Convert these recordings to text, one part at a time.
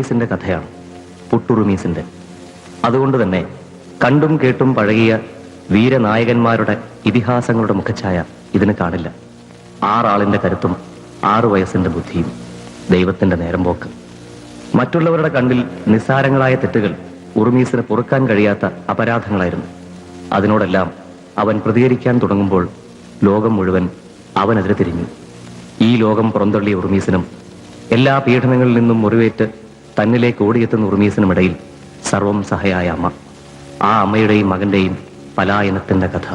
ഉറുമീസിന്റെ കഥയാണ്, പുട്ടുറുമീസിന്റെ. അതുകൊണ്ട് തന്നെ കണ്ടും കേട്ടും പഴകിയ വീരനായകന്മാരുടെ ഇതിഹാസങ്ങളുടെ മുഖഛായ ഇതിന് കാണില്ല. 6 ആളിന്റെ കരുത്തും 6 വയസ്സിന്റെ ബുദ്ധിയും ദൈവത്തിന്റെ നേരം പോക്ക്. മറ്റുള്ളവരുടെ കണ്ണിൽ നിസ്സാരങ്ങളായ തെറ്റുകൾ ഉറുമീസിന് പൊറുക്കാൻ കഴിയാത്ത അപരാധങ്ങളായിരുന്നു. അതിനോടെല്ലാം അവൻ പ്രതികരിക്കാൻ തുടങ്ങുമ്പോൾ ലോകം മുഴുവൻ അവനെതിരെ തിരിഞ്ഞു. ഈ ലോകം പുറന്തള്ളിയ ഉറുമീസിനും എല്ലാ പീഡനങ്ങളിൽ നിന്നും മുറിവേറ്റ് തന്നിലേക്ക് ഓടിയെത്തുന്ന ഉറുമീസിനുമിടയിൽ സർവം സഹയായ അമ്മ, ആ അമ്മയുടെയും മകന്റെയും പലായനത്തിന്റെ കഥ.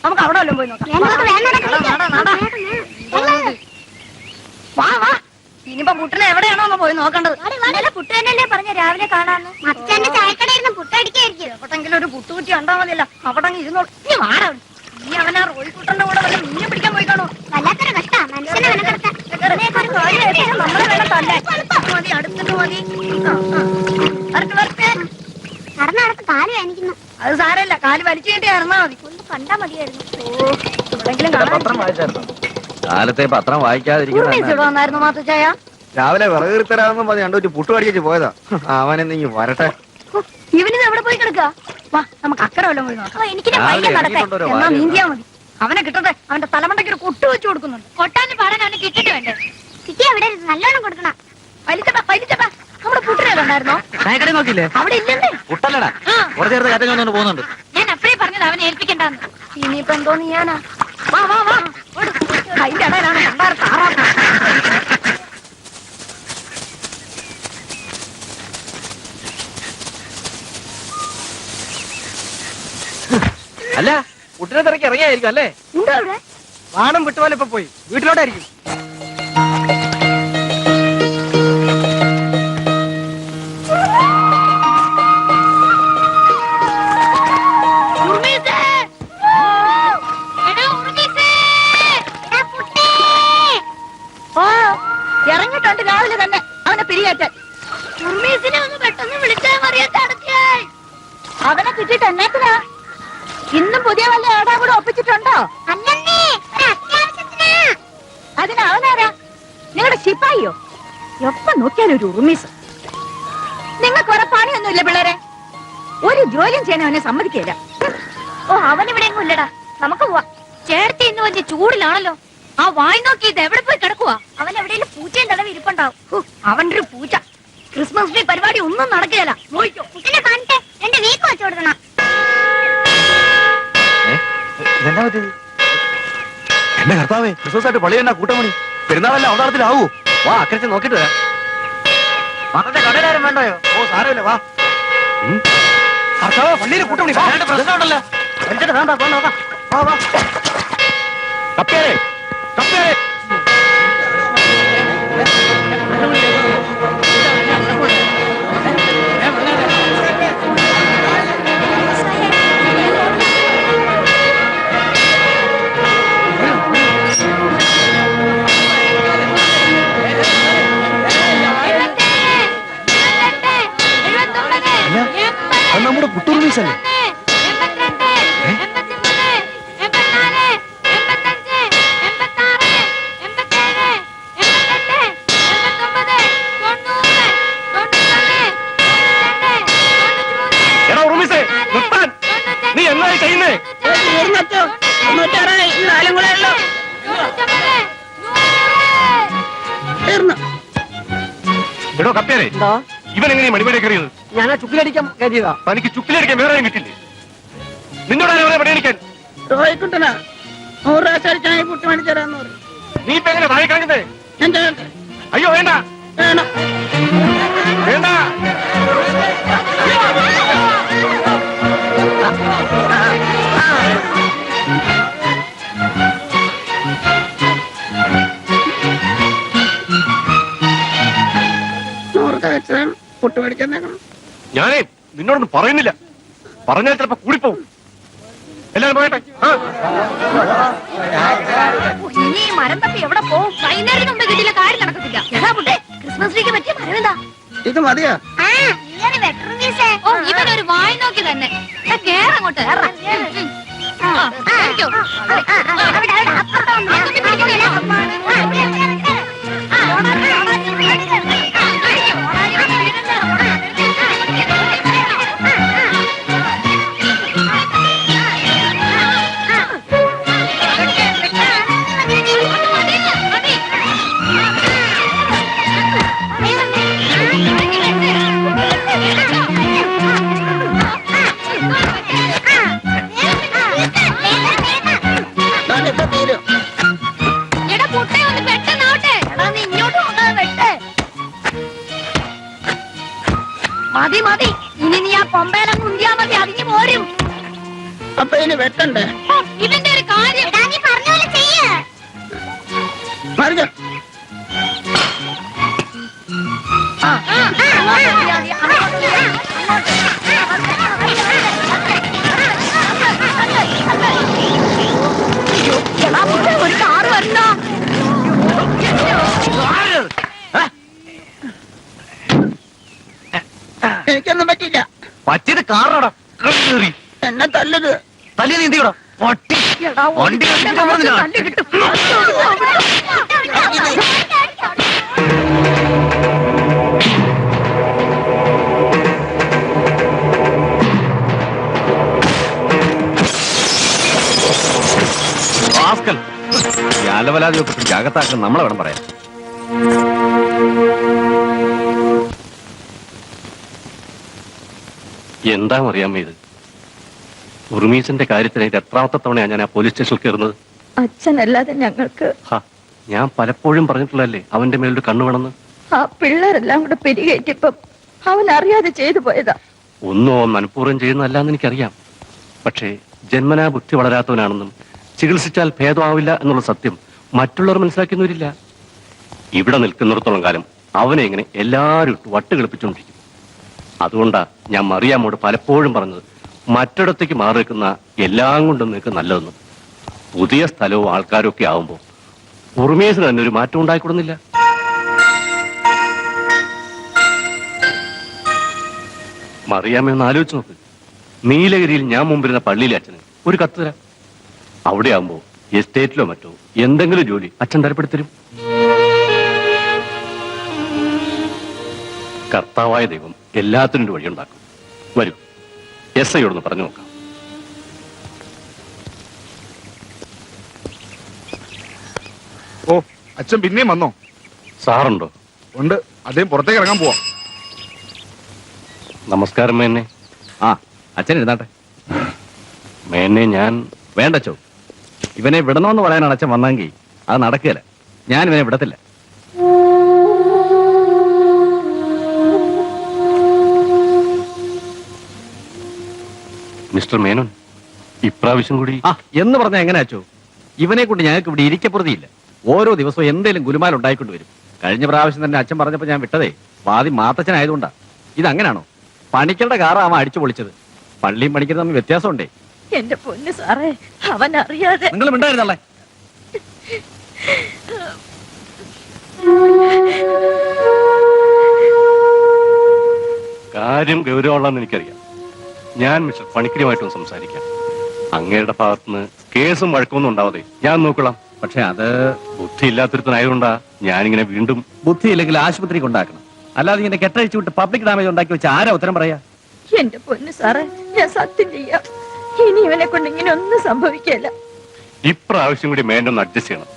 നമുക്ക് അവിടെ വല്ലതും പോയി നോക്കാം. ഇനിയിപ്പോ പുട്ടിനെ എവിടെയാണോ പോയി നോക്കേണ്ടത്? പുട്ടല്ലേ പറഞ്ഞ രാവിലെ കാണാന്ന് അച്ഛന്റെ ചായക്കടയിരുന്ന് പുട്ടടിക്കായിരിക്കും. എവിടെങ്കിലും ഒരു പുട്ടുകുറ്റി കണ്ടാൽ മതിയല്ല, അവിടെ ഇരുന്നോ. നീ മാറാ, നീ അവനാ റോയിക്കുട്ടന്റെ കൂടെ വല്ല മീനെ പിടിക്കാൻ പോയി കാണോ? വല്ലാത്തൊരു കഷ്ടാ മനുഷ്യനെ നമ്മളെ വേണം തല്ലേ. മതി, അടുത്തിട്ട് മതി. നടന്നടത്ത് കാല് വേനിക്കുന്നു. അത് സാരമില്ല, കാല് വലിച്ചു കയറ്റി ഇറങ്ങാ മതി. ഒന്ന് കണ്ടാ മതിയായിരുന്നു. എവിടെങ്കിലും കാലത്തെ പത്രം വായിക്കാതിരിക്കുന്നു. മാത്തുച്ചായ രാവിലെ വിറകേറി തരാമെന്നും പറഞ്ഞ് രണ്ടു പുട്ടു അടിച്ചു പോയതാ. അവനെന്തെങ്കിലും വരട്ടെ. ഇവനിത് എവിടെ പോയി കിടക്കുക? വാ, നമുക്ക് അക്കരെ വല്ലതും പോയി നോക്കാം. എന്നാ നീന്തിയാ മതി. അവനെ കിട്ടട്ടെ, അവന്റെ തലമണ്ടയ്ക്ക് ഒരു കൊട്ട് വെച്ചു കൊടുക്കുന്നുണ്ട്. കൊട്ടാന്ന് പാടാൻ അവന് കിട്ടിട്ട് വേണ്ടേ? കിട്ടിയ അവിടെ നല്ലോണം കൊടുക്കണം. വലിച്ചപ്പാ നമ്മുടെ പുട്ടിനെ കണ്ടായിരുന്നോ? നോക്കില്ലേ? അവിടെ ഇല്ലല്ലേ? പുട്ടല്ലടാ, കുറച്ചു നേരത്തെ കറ്റ പോകുന്നുണ്ട്. ഞാൻ അപ്പഴേ പറഞ്ഞത് അവനെ ഏൽപ്പിക്കണ്ടെന്ന്. ഇനിയിപ്പോ എന്തോ നീയാനാ? വാ വാ വാ, അതിന്റെ ഇടയിലാണ് കണ്ടാറ് താറാ. അല്ല, പുട്ടിനെ തിരക്കി ഇറങ്ങിയായിരിക്കും അല്ലേ? ഉണ്ടോ അവിടെ? വാണം വിട്ടുപോലെ ഇപ്പൊ പോയി വീട്ടിലോട്ടായിരിക്കും. ഇറങ്ങിട്ടുണ്ട് രാവിലെ തന്നെ അവനെ പിരിയാറ്റാൻ. ഒന്ന് പെട്ടെന്ന് വിളിച്ചാൽ മറിയാത്തടത്തിയായി അവനെ കിട്ടിയിട്ട് എന്നാത്തിനാ? ഇന്നും പുതിയ വല്ല ആടാ കൂടെ ഒപ്പിച്ചിട്ടുണ്ടോ? അതിനവനാരാ? നിങ്ങളുടെ ശിപ്പായിയോ? എപ്പ നോക്കിയാലും ഒരു ഉറുമീസ്. നിങ്ങൾക്ക് വേറെ പണിയൊന്നുമില്ല പിള്ളേരെ. ഒരു ജോലിയും ചെയ്യാൻ അവനെ സമ്മതിക്കില്ല. ഓ അവനിവിടെ എങ്ങും ഇല്ലടാ, നമുക്ക് പോവാ. ചേർത്തി ഇന്ന് വലിയ ചൂടിലാണല്ലോ. ആ വായി നോക്കി ഇത് എവിടെ പോയി കിടക്കുവാ? അവൻ എവിടെയെങ്കിലും പൂച്ചയും തടവ് ഇരിപ്പുണ്ടാവും. അവന്റെ ഒരു പൂച്ച. ക്രിസ്മസ് ട്രീ പരിപാടി ഒന്നും നടക്കുകയല്ല. നോക്കിക്കോ കുട്ടിനെ കാണട്ടെ, 2 വീക്ക് വെച്ചു കൊടുക്കണം. ഇതെന്താ പറ്റിയത്? എന്റെ കർത്താവേ, ക്രിസ്മസ് ആയിട്ട് പള്ളി എന്നാ കൂട്ടമണി. പെരുന്നാളല്ല അവതാളത്തിലാവൂ. വാ അക്കരച്ച് നോക്കിട്ട് വരാം. മതത്തെ കടലാരും വേണ്ടയോ? ഓ സാരമില്ല, വാ. കർത്താവ് പള്ളിയിൽ കൂട്ടമണി. പ്രശ്നമുണ്ടല്ലോ. വലിച്ചിട്ട് വേണ്ട, നോക്കാം. വാ വാ. കപ്പിയാരേ, കപ്പിയാരേ. നമ്മുടെ പുട്ടൂർമീസല്ലേ? നീ എന്നായി ചെയ്യുന്നേ? എടോ കപ്പേരെ, ഇവൻ എങ്ങനെ മണിമേടെ കയറിയത്? ഞാൻ ആ ചുക്കിലടിക്കാൻ കരുതിയതാ. തനിക്ക് ചുക്കിലടിക്കാൻ വേറെ കിട്ടില്ലേ? നിന്നോട് ആരെ പണിയടിക്കാൻ? റോയിക്കുട്ടനാ 100 പ്രാവശ്യം അടിച്ചാൽ പുട്ട് മേടിച്ചരാന്ന് പറയും. നീ ഇപ്പൊ എങ്ങനെ താഴെ കളഞ്ഞത്? ഞാൻ ചെയ്യട്ടെ? അയ്യോ വേണ്ട വേണം. വേണ്ട. പുട്ട് മേടിച്ചേക്കണം. ഞാനേ നിന്നോടൊന്നും പറയുന്നില്ല. പറഞ്ഞാൽ ചിലപ്പോ കൂടിപ്പോവും. എല്ലാരും പോയട്ടെ. ഇനി ഈ മരം തപ്പി എവിടെ പോവും? വൈകുന്നേരത്തിന് മുമ്പ് കിട്ടിയില്ല, കാര്യം നടക്കത്തില്ല. എടാ പുട്ടേ, ക്രിസ്മസ് ട്രീക്ക് പറ്റിയ മരം എന്താ? ഇത് മതിയോ? ഓ ഇവനൊരു വായി നോക്കി തന്നെ. കേറങ്ങോട്ട്. മതി മതി, ഇനി നീ ആ കൊമ്പേലം കുന്തിയാ മതി, അതിന് പോരും. അപ്പൊ ഇനി വെട്ടണ്ടേ? ഇതിന്റെ ഒരു കാര്യം പറഞ്ഞ പോലെ ചെയ്യ. മറിഞ്ഞോ? ഒരു കാറ് വരണോ? എനിക്കൊന്നും പറ്റില്ല. പറ്റിയത് കാറാടാ. എന്നെ തല്ലത്. തല്ലി നീ എന്തിയടാ? പട്ടി വണ്ടി കത്തിക്കാൻ പറഞ്ഞില്ല. തല്ലി കിട്ടും. അലവലാതിയൊക്കെ പിടിച്ച് അകത്താക്കാൻ നമ്മളെ വേണം പറയാം. എന്താ അറിയാമോ ഇത്? ഉറുമീസിന്റെ കാര്യത്തിനായിട്ട് എത്രാമത്തെ തവണയാണ് ഞാൻ ആ പോലീസ് സ്റ്റേഷനിൽ കയറുന്നത്? അച്ഛനല്ലാതെ ഞങ്ങൾക്ക് ഞാൻ പലപ്പോഴും പറഞ്ഞിട്ടുള്ളല്ലേ അവന്റെ മേലൊരു കണ്ണു വേണമെന്ന്. ആ പിള്ളേരെല്ലാം കൂടെ പെരുകയറ്റിപ്പം അവൻ അറിയാതെ ചെയ്തു പോയതാ. ഒന്നും മനഃപൂർവ്വം ചെയ്യുന്നതല്ലാന്ന് എനിക്കറിയാം. പക്ഷേ ജന്മനാ ബുദ്ധി വളരാത്തവനാണെന്നും ചികിത്സിച്ചാൽ ഭേദമാവില്ല എന്നുള്ള സത്യം മറ്റുള്ളവർ മനസ്സിലാക്കുന്നവരില്ല. ഇവിടെ നിൽക്കുന്നിടത്തോളം കാലം അവനെ ഇങ്ങനെ എല്ലാവരും ഇട്ട് വട്ട് കളിപ്പിച്ചുകൊണ്ടിരിക്കും. അതുകൊണ്ടാ ഞാൻ മറിയാമ്മോട് പലപ്പോഴും പറഞ്ഞത്, മറ്റിടത്തേക്ക് മാറി നിൽക്കുന്ന എല്ലാം കൊണ്ടും നിനക്ക് നല്ലതെന്ന്. പുതിയ സ്ഥലവും ആൾക്കാരും ഒക്കെ ആവുമ്പോൾ ഉറുമേസിന് തന്നെ ഒരു മാറ്റം ഉണ്ടായിക്കൊടുന്നില്ല. മറിയാമ്മ ഒന്ന് ആലോചിച്ച് നോക്ക്. നീലഗിരിയിൽ ഞാൻ മുമ്പിരുന്ന പള്ളിയിലെ അച്ഛന് ഒരു കത്ത് തരാം. അവിടെ ആവുമ്പോ എസ്റ്റേറ്റിലോ മറ്റോ എന്തെങ്കിലും ജോലി അച്ഛൻ തരപ്പെടുത്തരും. കർത്താവായ ദൈവം എല്ലാത്തിനും ഒരു വഴിയുണ്ടാക്കും. വരൂ, എസ് ഐയോടൊന്ന് പറഞ്ഞു നോക്കാം. ഓ, അച്ഛൻ പിന്നെയും വന്നോ? സാറുണ്ടോ? ഉണ്ട്, അദ്ദേഹം പുറത്തേക്ക് ഇറങ്ങാൻ പോവാ. നമസ്കാരം മേന്നെ. ആ, അച്ഛൻ ഇരുന്നാട്ടെ. മേന്നെ, ഞാൻ വേണ്ടച്ചോ, ഇവനെ വിടണമെന്ന് പറയാനാണ് അച്ഛൻ വന്നെങ്കിൽ അത് നടക്കുകയില്ല. ഞാൻ ഇവനെ വിടത്തില്ല. മിസ്റ്റർ മേനോൻ, ഇപ്രാവശ്യം കൂടി ആ എന്ന് പറഞ്ഞാൽ എങ്ങനെ അച്ചോ? ഇവനെ കൊണ്ട് ഞങ്ങൾക്ക് ഇവിടെ ഇരിക്കപ്പുറതിയില്ല. ഓരോ ദിവസവും എന്തെങ്കിലും ഗുലുമാൽ ഉണ്ടായിക്കൊണ്ട് വരും. കഴിഞ്ഞ പ്രാവശ്യം തന്നെ അച്ഛൻ പറഞ്ഞപ്പോൾ ഞാൻ വിട്ടതേ വാതി മാത്തച്ഛനായതുകൊണ്ടാ. ഇതങ്ങനാണോ? പണിക്കരുടെ കാറാവാൻ അടിച്ചു പൊളിച്ചത്. പള്ളിയും പണിക്കരും തമ്മിൽ വ്യത്യാസമുണ്ടേ. എന്റെ പൊന്ന് സാറേ, അവൻ അറിയാതെ. നിങ്ങൾ മിണ്ടായിരുന്നല്ലേ? കാര്യം ഗൗരവമുള്ളതെന്ന് എനിക്കറിയാം. ഞാൻ മിസ്റ്റർ പണിക്കരുമായിട്ടൊന്ന് സംസാരിക്കാം. അങ്ങയുടെ ഭാഗത്തുനിന്ന് കേസും വഴക്കൊന്നും ഉണ്ടാവാതെ ഞാൻ നോക്കണം. പക്ഷെ അത് ബുദ്ധി ഇല്ലാത്തൊരുത്തനായതുകൊണ്ടാ ഞാനിങ്ങനെ വീണ്ടും. ബുദ്ധിയില്ലെങ്കിൽ ആശുപത്രി കൊണ്ടാക്കണം. അല്ലാതെ ഇങ്ങനെ കെട്ടഴിച്ചു വിട്ട് പബ്ലിക് ഡാമേജ് ഉണ്ടാക്കി വെച്ച് ആരാ ഉത്തരം പറയാ? എന്റെ പൊന്ന് സാറേ, ഞാൻ സത്യം ചെയ്യാം, ഇനി ഇവനെ കൊണ്ട് ഇങ്ങനെ ഒന്നും സംഭവിക്കില്ല. ഇപ്രാവശ്യം കൂടി മേനൊന്ന് അഡ്ജസ്റ്റ് ചെയ്യണം.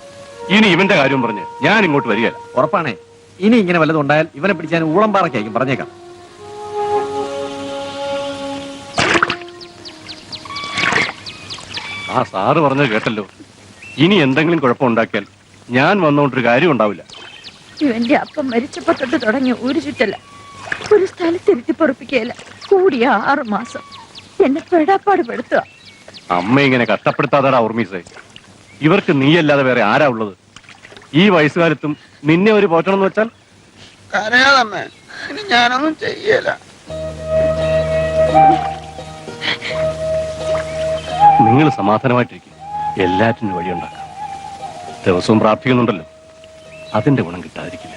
ഇനി ഇവന്റെ കാര്യം പറഞ്ഞ് ഞാൻ ഇങ്ങോട്ട് വരികയല്ല. ഉറപ്പാണേ. ഇനി ഇങ്ങനെ വല്ലതും ഉണ്ടായാൽ ഇവനെ പിടിച്ചാൽ ഊളംപാറയ്ക്കായിരിക്കും, പറഞ്ഞേക്കാം. ആ സാറ് പറഞ്ഞത് കേട്ടല്ലോ. ഇനി എന്തെങ്കിലും കുഴപ്പമുണ്ടാക്കിയാൽ ഞാൻ വന്നുകൊണ്ടൊരു കാര്യം ഉണ്ടാവില്ല. ഇവന്റെ അപ്പം മരിച്ചപ്പോ തൊട്ട് തുടങ്ങിയ ഒരു ചുറ്റല. ഒരു സ്ഥലത്തിരുത്തി പൊറപ്പിക്കുകയില്ല. കൂടിയ 6 മാസം എന്നെ പെടാപ്പാട് പെടുത്തുക. അമ്മ ഇങ്ങനെ കഷ്ടപ്പെടുത്താതാടാ ഉർമീസേ. ഇവർക്ക് നീയല്ലാതെ വേറെ ആരാ ഉള്ളത്? ഈ വയസ്സുകാലത്തും നിന്നെ ഒരു പോറ്റണം എന്ന് വെച്ചാൽ? കരയാതമ്മേ, ഇനി ഞാനൊന്നും ചെയ്യല. നിങ്ങൾ സമാധാനമായിട്ടിരിക്കും. എല്ലാറ്റിനും വഴിയുണ്ടാക്കാം. ദിവസവും പ്രാർത്ഥിക്കുന്നുണ്ടല്ലോ, അതിന്റെ ഗുണം കിട്ടാതിരിക്കില്ല.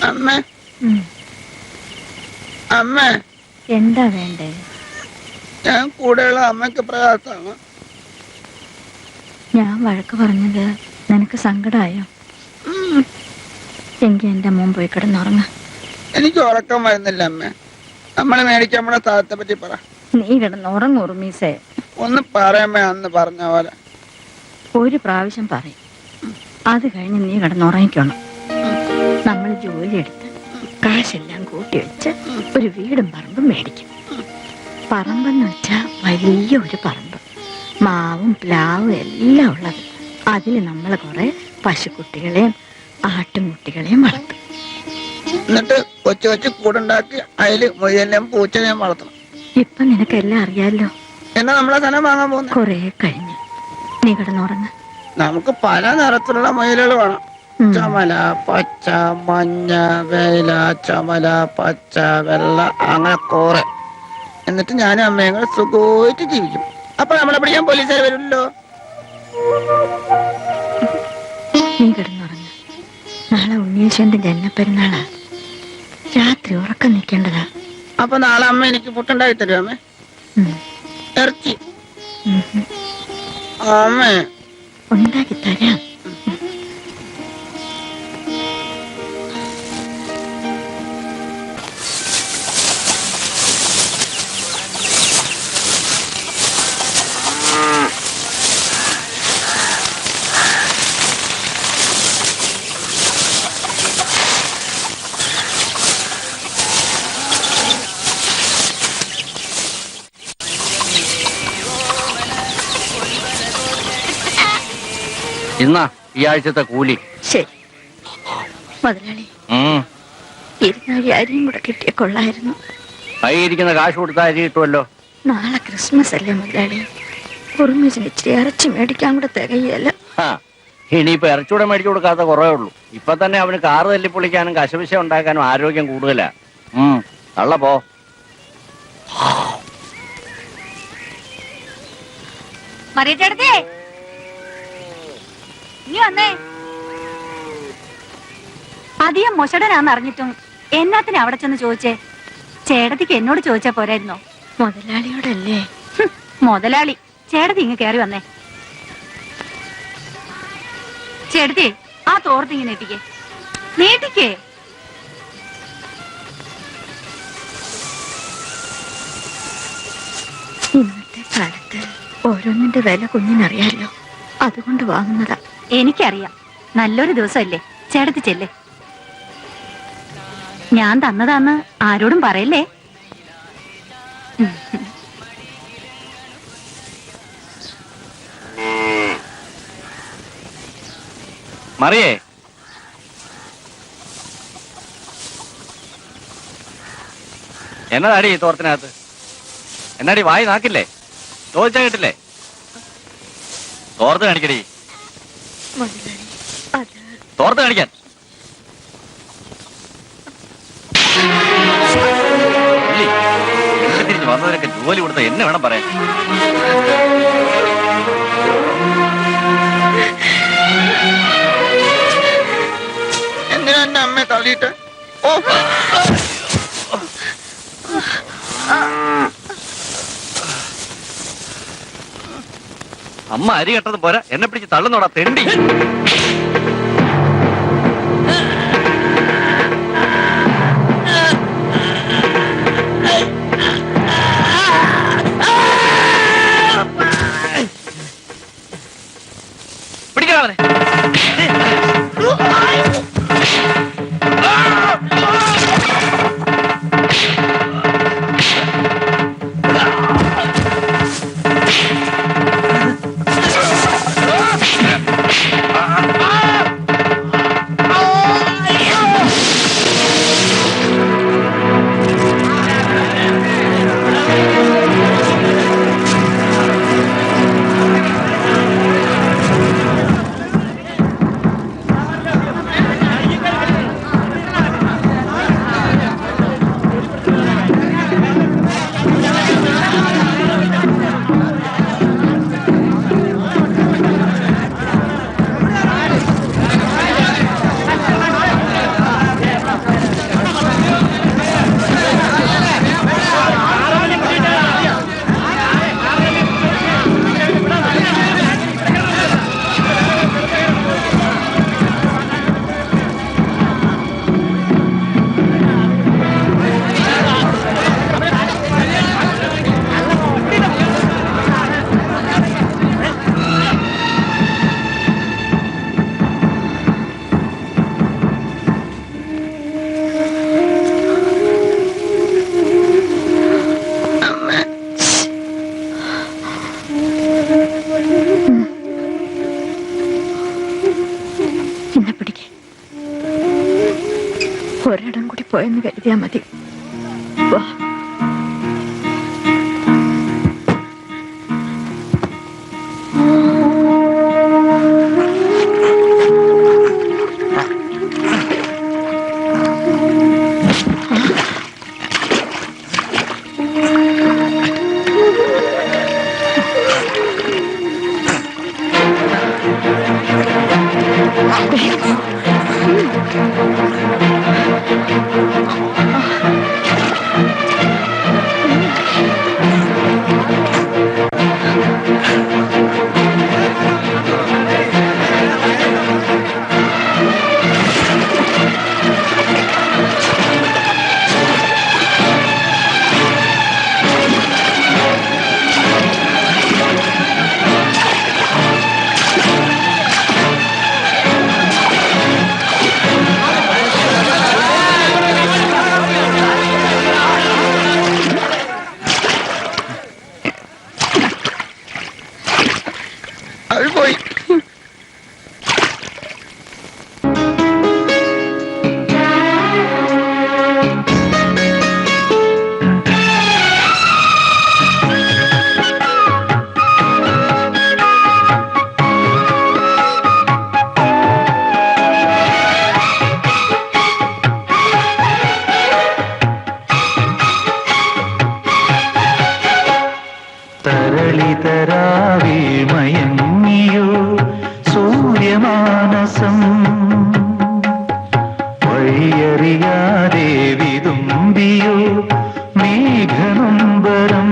അമ്മേ, അമ്മേ, എന്താ വേണ്ടേ? ഞാൻ കൂടെയുള്ള അമ്മയ്ക്ക് പ്രയാസമാണ്. ഞാൻ വഴക്ക് പറഞ്ഞത് നിനക്ക് സങ്കടമായോ? എങ്കിൽ എന്റെ മോൻ പോയി കിടന്നുറങ്ങ. എനിക്ക് ഉറക്കം വരുന്നില്ല അമ്മേ. നമ്മള് മേടിക്കാൻ നമ്മുടെ സ്ഥലത്തെ പറ്റി പറ. നീ കിടന്നുറങ്ങ ഉറുമീസേ. ഒന്ന് പറയാമേ, അന്ന് പറഞ്ഞ പോലെ. ഒരു പ്രാവശ്യം പറയും, അത് കഴിഞ്ഞ് നീ കിടന്നുറങ്ങിക്കണം. നമ്മൾ ജോലിയെടുത്ത് കാശെല്ലാം കൂട്ടി വെച്ച് ഒരു വീടും പറമ്പും മേടിക്കും. പറമ്പെന്ന് വെച്ചാ വലിയ ഒരു പറമ്പ്, മാവും പ്ലാവും എല്ലാം ഉള്ളത്. അതിൽ നമ്മൾ കുറെ പശുക്കുട്ടികളെയും ആട്ടുംകുട്ടികളെയും വളർത്തും. എന്നിട്ട് കൊച്ചു കൊച്ചു കൂടുണ്ടാക്കി അതില് മുയലിനെയും പൂച്ചനെയും വളർത്തണം. ഇപ്പൊ നിനക്കെല്ലാം അറിയാലോ. എന്നാ നമ്മളെ സ്ഥലം വാങ്ങാൻ പോകുന്നത്? കൊറേ കഴിഞ്ഞ് നീ കിടന്നുറങ്ങ. നമുക്ക് പല നിറത്തിലുള്ള മുയലുകൾ വേണം. ചമല, പച്ച, മഞ്ഞ, വെയില, ചമല, പച്ച, വെള്ള, അങ്ങനെ കുറെ. എന്നിട്ട് ഞാനും അമ്മയും കൂടെ സുഖമായിട്ട് ജീവിക്കും. അപ്പൊ നമ്മളെ പിടിക്കാൻ പോലീസുകാർ വരുമല്ലോ. നീ കിടന്നുറങ്ങ. നാളെ ഉണ്ണീശ്വരന്റെ ജന്മപ്പെരുന്നാളാ. രാത്രി ഉറക്കം നിൽക്കേണ്ടതാ. അപ്പൊ നാളെ അമ്മ എനിക്ക് പുട്ടുണ്ടാക്കി തരും അമ്മേ. ഇറച്ചി അമ്മേ ഉണ്ടാക്കി തരാം. ഇന്നാ ഈ ആഴ്ചത്തെ കൂലി. ശരി മുതലാളി, ഇരുന്നാഴി അരിയും കൂടെ കിട്ടിയ കൊള്ളായിരുന്നു. കൈയിരിക്കുന്ന കാശ് കൊടുത്താൽ അരി കിട്ടുമല്ലോ. നാളെ ക്രിസ്മസ് അല്ലേ മുതലാളി, ഉറുമിച്ചിന് ഇച്ചിരി ഇറച്ചി മേടിക്കാൻ കൂടെ തികയല്ല. ഇനിയിപ്പോ ഇറച്ചൂടെ മേടിച്ചു കൊടുക്കാത്ത കുറവേ ഉള്ളൂ. ഇപ്പൊ തന്നെ അവന് കാറ് തല്ലിപ്പൊളിക്കാനും കശവിശ ഉണ്ടാക്കാനും ആരോഗ്യം കൂടുതലാ. തള്ള പോ. മറിയച്ചേടത്തേ, നീ വന്നേ. അധികം മൊശടനാന്ന് അറിഞ്ഞിട്ടും എന്നാത്തിന് അവിടെ ചെന്ന് ചോദിച്ചേ? ചേടത്തിക്ക് എന്നോട് ചോദിച്ചാ പോരായിരുന്നോ? മുതലാളിയോടല്ലേ? മുതലാളി, ചേടത്തി ഇങ്ങ് കയറി വന്നേ. ചേടത്തി, ആ തോർത്ത് ഇങ്ങനെ നീട്ടിക്കേ, നീട്ടിക്കേ. ഇന്നത്തെ കാലത്ത് ഓരോന്നിന്റെ വില കുഞ്ഞിനറിയാലോ, അതുകൊണ്ട് വാങ്ങുന്നതാ. എനിക്കറിയാം, നല്ലൊരു ദിവസമല്ലേ. ചേടത്തി ചെല്ലേ. ഞാൻ തന്നതാന്ന് ആരോടും പറയല്ലേ. മറിയേ, എന്നതാടി ഈ തോർത്തിനകത്ത്? എന്നാടി വായി നാക്കില്ലേ? ചോദിച്ചാ കേട്ടില്ലേ? തോർത്ത് കാണിക്കടി, തോർത്ത് കാണിക്കാൻ. തിരിഞ്ഞ് വന്നവരൊക്കെ ജോലി കൊടുത്ത എന്നെ വേണം പറയാൻ. എന്തിനാ എന്റെ അമ്മയെ തള്ളിയിട്ട്? അമ്മ അരി കെട്ടത് പോരാ, എന്നെ പിടിച്ച് തള്ളുന്നോടാ തെണ്ടി. പിടിക്കണവനെ. ഒരിടം കൂടി പോയെന്ന് കരുതിയാ മതി. വാ. തരളിതരാവിൽ മയങ്ങിയോ സൂര്യമാനസം വഴിയറിയാതെ വിതുമ്പിയോ മേഘനൊമ്പരം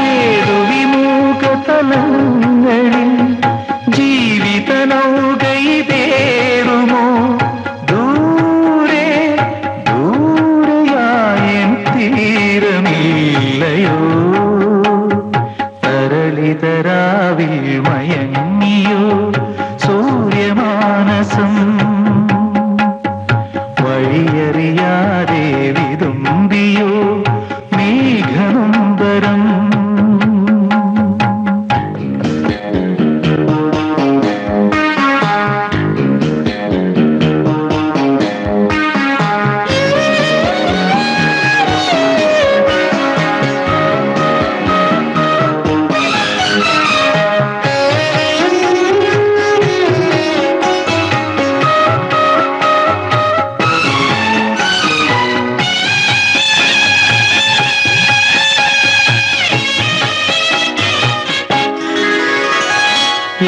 ഏതു വിമുഖ തലങ്ങളിൽ ജീവിത നൗകയിതേറുമോ ദൂരെ ദൂരെയായൻ തീരമില്ലയോ തരളിതരാവിൽ മയങ്ങിയോ സൂര്യമാനസം വഴിയറിയാതെ വിതുമ്പിയോ മേഘനൊമ്പരം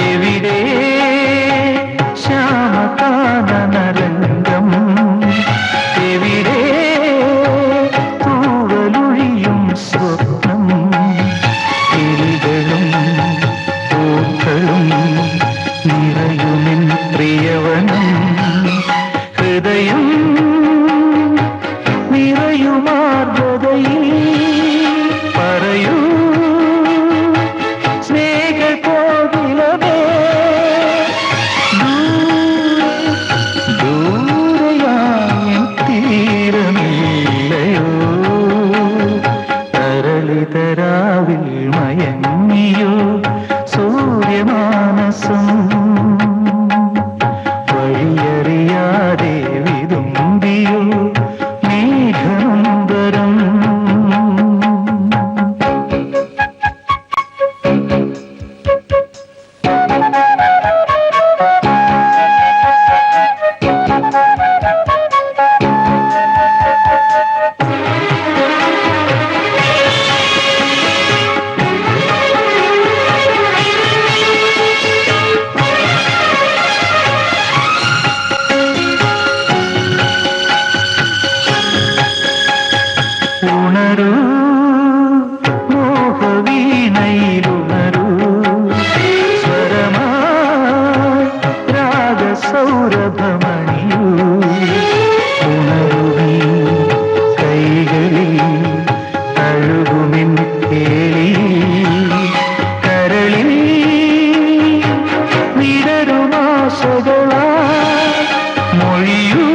എവിടെ ശ്യാമകാനനരംഗം എവിടെ തൂവലൊഴിയും സ്വപ്നം കിളികളും പൂക്കളും നിറയുമെൻ പ്രിയവനം ഹൃദയം നിറയുമാർദ്രതയിൽ പറയൂ തരളിതരാവിൽ മയങ്ങിയോ സൂര്യമാനസം വഴിയറിയാതെ വിതുമ്പിയോ മേഘനൊമ്പരം ഉണരൂ മോഹവീണയിലുണരൂ സ്വരമായി രാഗസൗരഭമണിയൂ ഉണരുവീ കൈകളിൽ തഴുകുമിൻ കേളി കരളിൽ വിടരുമാശകളാ മൊഴിയൂ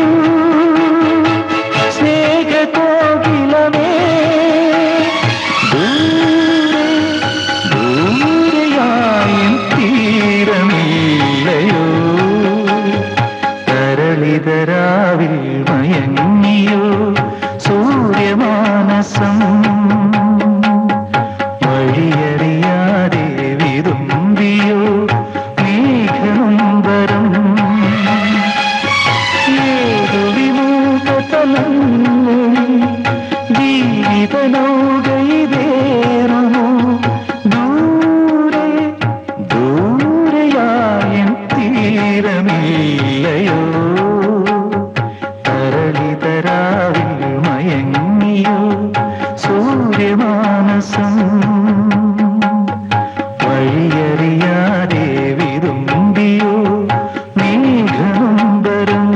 തരളിതരാവിൽ മയങ്ങിയോ സൂര്യമാനസം വഴിയറിയാതെ വിതുമ്പിയോ മേഘനൊമ്പരം ഏതു വിമുഖ തലങ്ങളിൽ ജീവിത നൗകയിതേറുമോ ദൂരെ ദൂരെയായൻ തീരമില്ലയോ തരളിതരാവിൽ മയങ്ങിയോ സൂര്യമാനസം വഴിയറിയാതെ വിതുമ്പിയോ മേഘനൊമ്പരം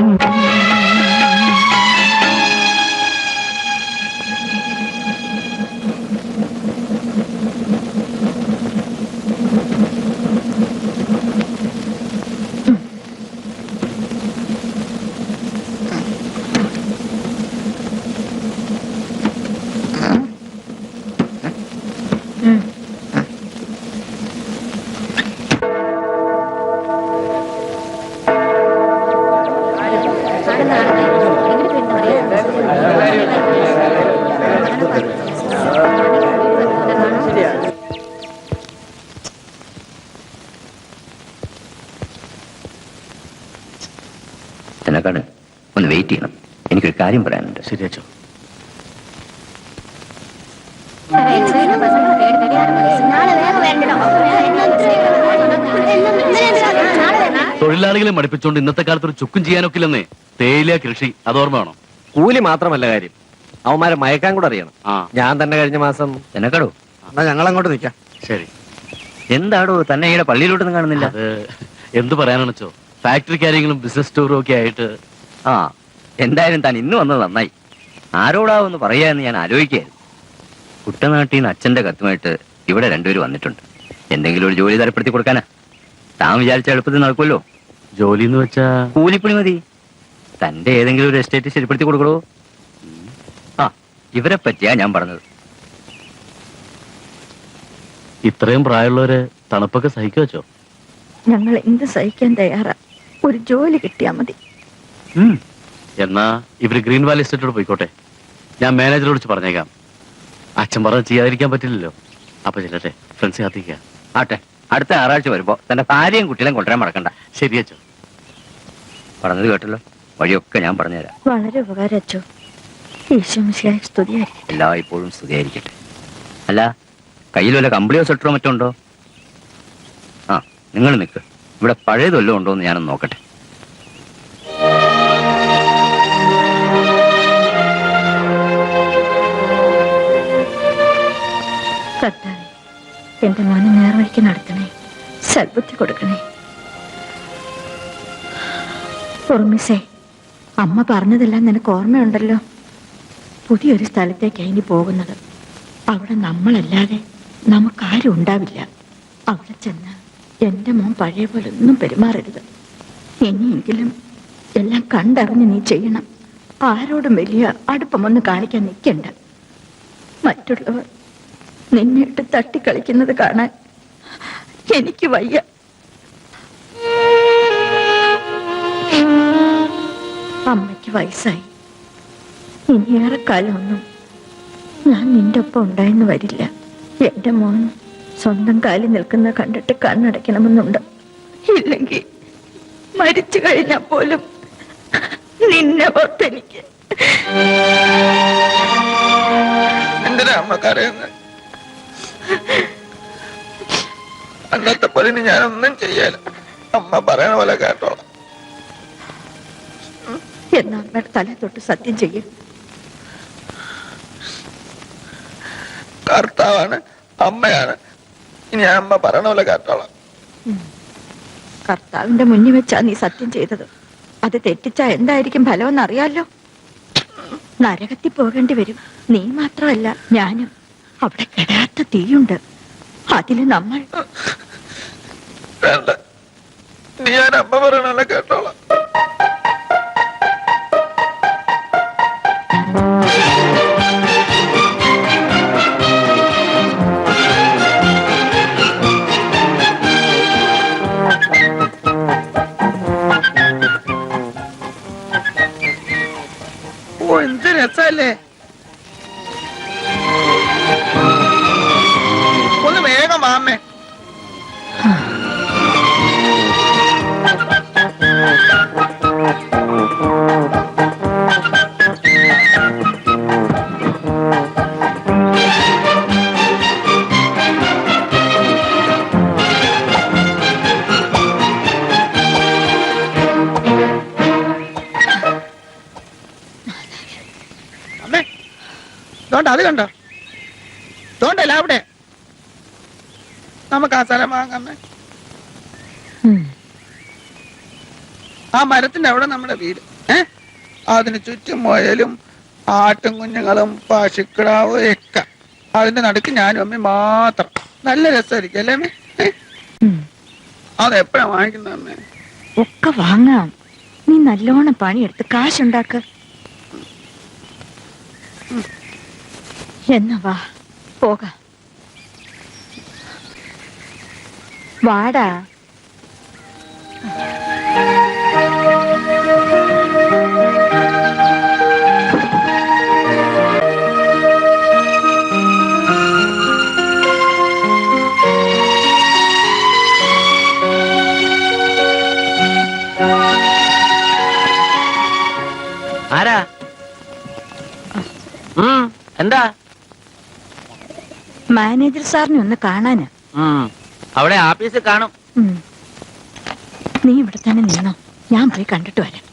തെന്നക്കാട് ഒന്ന് വെയിറ്റ് ചെയ്യണം, എനിക്കൊരു കാര്യം പറയാനുണ്ട്. ശരി അച്ഛോ. സാറേ, തൊഴിലാളികളെ മടുപ്പിച്ചുകൊണ്ട് ഇന്നത്തെ കാലത്ത് ഒരു ചുക്കും ചെയ്യാനൊക്കില്ലെന്നേ. തേയില കൃഷി അതോർമ്മ വേണം. കൂലി മാത്രമല്ല കാര്യം, അവന്മാരെ മയക്കാൻ കൂടെ അറിയണം. ഞാൻ തന്നെ കഴിഞ്ഞ മാസം എന്നക്കടോ എന്നാ ഞങ്ങൾ അങ്ങോട്ട് നിൽക്കാം. ശരി. എന്താടോ തന്നെ ഈടെ പള്ളിയിലോട്ടൊന്നും കാണുന്നില്ല? അത് എന്ത് പറയാനാണെച്ചോ, ഫാക്ടറി കാര്യങ്ങളും ബിസിനസ് ടൂറും ഒക്കെ ആയിട്ട്. ആ എന്തായാലും താൻ ഇന്ന് വന്നത് നന്നായി. ആരോടാവെന്ന് പറയാന്ന് ഞാൻ ആലോചിക്കായിരുന്നു. കുട്ടനാട്ടിൽ നിന്ന് അച്ഛന്റെ കത്തുമായിട്ട് ഇവിടെ രണ്ടുപേരും വന്നിട്ടുണ്ട്. എന്തെങ്കിലും ഒരു ജോലി തരപ്പെടുത്തി കൊടുക്കാനാ. താൻ വിചാരിച്ച എളുപ്പത്തിൽ നടക്കുമല്ലോ. ജോലി എന്ന് വെച്ചാ കൂലിപ്പണി മതി. തന്റെ ഏതെങ്കിലും ഒരു എസ്റ്റേറ്റ് ശരിപ്പെടുത്തി കൊടുക്കണോ? ആ ഇവരെ പറ്റിയാ ഞാൻ പറഞ്ഞത്. ഇത്രയും പ്രായമുള്ളവര് തണുപ്പൊക്കെ സഹിക്കുക വെച്ചോ? ഞങ്ങൾ എന്ത് സഹിക്കാൻ തയ്യാറാ, ഒരു ജോലി കിട്ടിയാ മതി. എന്നാ ഇവര് ഗ്രീൻ വാലി എസ്റ്റേറ്റോട് പോയിക്കോട്ടെ. ഞാൻ മാനേജറെ വിളിച്ച് പറഞ്ഞേക്കാം. അച്ഛൻ പറഞ്ഞ് ചെയ്യാതിരിക്കാൻ പറ്റില്ലല്ലോ. അപ്പൊ ചെല്ലട്ടെ, ഫ്രണ്ട്സ് കാത്തിരിക്കുക. ആട്ടെ, അടുത്ത ഞായറാഴ്ച വരുമ്പോ തന്റെ ഭാര്യയും കുട്ടികളും കൊണ്ടുവരാൻ മറക്കണ്ട. ശരി അച്ഛോ. പറഞ്ഞത് കേട്ടല്ലോ, വഴിയൊക്കെ ഞാൻ പറഞ്ഞുതരാം. വളരെ ഉപകാരം അച്ചോ. ഈശ്വരൻ സ്തുതിയായിരിക്കും. എല്ലായ്പ്പോഴും സ്തുതിയായിരിക്കട്ടെ. അല്ല, കയ്യിൽ വല്ല കമ്പിളിയോ സ്വെറ്ററോ മറ്റോ ഉണ്ടോ? ആ നിങ്ങൾ നിൽക്ക്, ഇവിടെ പഴയതൊല്ലോ ഉണ്ടോ എന്ന് ഞാനൊന്ന് നോക്കട്ടെ. കർത്താവേ, എന്റെ മോനെ നേർവഴിക്ക് നടത്തണേ, സൽബുദ്ധി കൊടുക്കണേ. ഉറുമിസേ, അമ്മ പറഞ്ഞതെല്ലാം നിനക്ക് ഓർമ്മയുണ്ടല്ലോ. പുതിയൊരു സ്ഥലത്തേക്കാണ് ഇനി പോകുന്നത്. അവിടെ നമ്മളല്ലാതെ നമുക്കാരും ഉണ്ടാവില്ല. അവിടെ ചെന്ന് എന്റെ മോൻ പഴയ പോലെ ഒന്നും പെരുമാറരുത്. ഇനിയെങ്കിലും എല്ലാം കണ്ടറിഞ്ഞ് നീ ചെയ്യണം. ആരോടും വലിയ അടുപ്പമൊന്നും കാണിക്കാൻ നിൽക്കണ്ട. മറ്റുള്ളവർ നിന്നിട്ട് തട്ടിക്കളിക്കുന്നത് കാണാൻ എനിക്ക് വയ്യ. അമ്മയ്ക്ക് വയസ്സായി. ഇനി ഏറെക്കാലമൊന്നും ഞാൻ നിന്റെ ഒപ്പം ഉണ്ടായെന്ന് വരില്ല. എന്റെ മോൻ സ്വന്തം കാലിൽ നിൽക്കുന്ന കണ്ടിട്ട് കണ്ണടയ്ക്കണമെന്നുണ്ട്. ഇല്ലെങ്കിൽ മരിച്ചു കഴിഞ്ഞാൽ പോലും നിന്നെ ഓർത്തെനിക്ക്. എന്തിനാ അമ്മ കരയുന്നത്? അന്നത്തെ പോലെ ഞാനൊന്നും ചെയ്യാല. അമ്മ പറയണ പോലെ കേട്ടോളാം. എന്നാ അമ്മയുടെ തല തൊട്ട് സത്യം ചെയ്യും. കർത്താവാണ്, അമ്മയാണ്. ഇനി അമ്മ പറയണ പോലെ കേട്ടോളാം. കർത്താവിന്റെ മുന്നിൽ വെച്ചാ നീ സത്യം ചെയ്തത്. അത് തെറ്റിച്ചാ എന്തായിരിക്കും ഫലമെന്ന് അറിയാലോ. നരകത്തിൽ പോകേണ്ടി വരും. നീ മാത്രമല്ല, ഞാനും. അവിടെ കെടാത്ത തീയുണ്ട്. അതില് നമ്മൾ. വേണ്ട, നീ ഞാൻ അമ്മ പറയണ പോലെ കേട്ടോളാം. ഓ, എന്ത് രസല്ലേ! ഒന്ന് വേഗം വാമ്മേ. അമ്മേ, തോണ്ട അത് കണ്ടോ? തോണ്ടല്ല അവിടെ. നമുക്ക് ആ സ്ഥലം വാങ്ങാമേ. ആ മരത്തിന്റെ അവിടെ നമ്മുടെ വീട്. അതിന് ചുറ്റും മുയലും ആട്ടും കുഞ്ഞുങ്ങളും പശുക്കിടാവും ഒക്കെ. അതിന്റെ നടുക്ക് ഞാനും അമ്മ മാത്രം. നല്ല രസമായിരിക്കും അല്ലേ അമ്മേ? അതെപ്പോഴാ വാങ്ങിക്കുന്ന അമ്മേ? ഒക്കെ വാങ്ങാം. നീ നല്ലോണം പണിയെടുത്ത് കാശുണ്ടാക്ക. എന്നാ വാ, പോകാം. വാടാ. ആരാ? എന്താ? മാനേജർ സാറിനെ ഒന്ന് കാണാന്. അവിടെ ആഫീസിൽ കാണും. നീ ഇവിടെ തന്നെ നിന്നോ, ഞാൻ പോയി കണ്ടിട്ട് വരാം.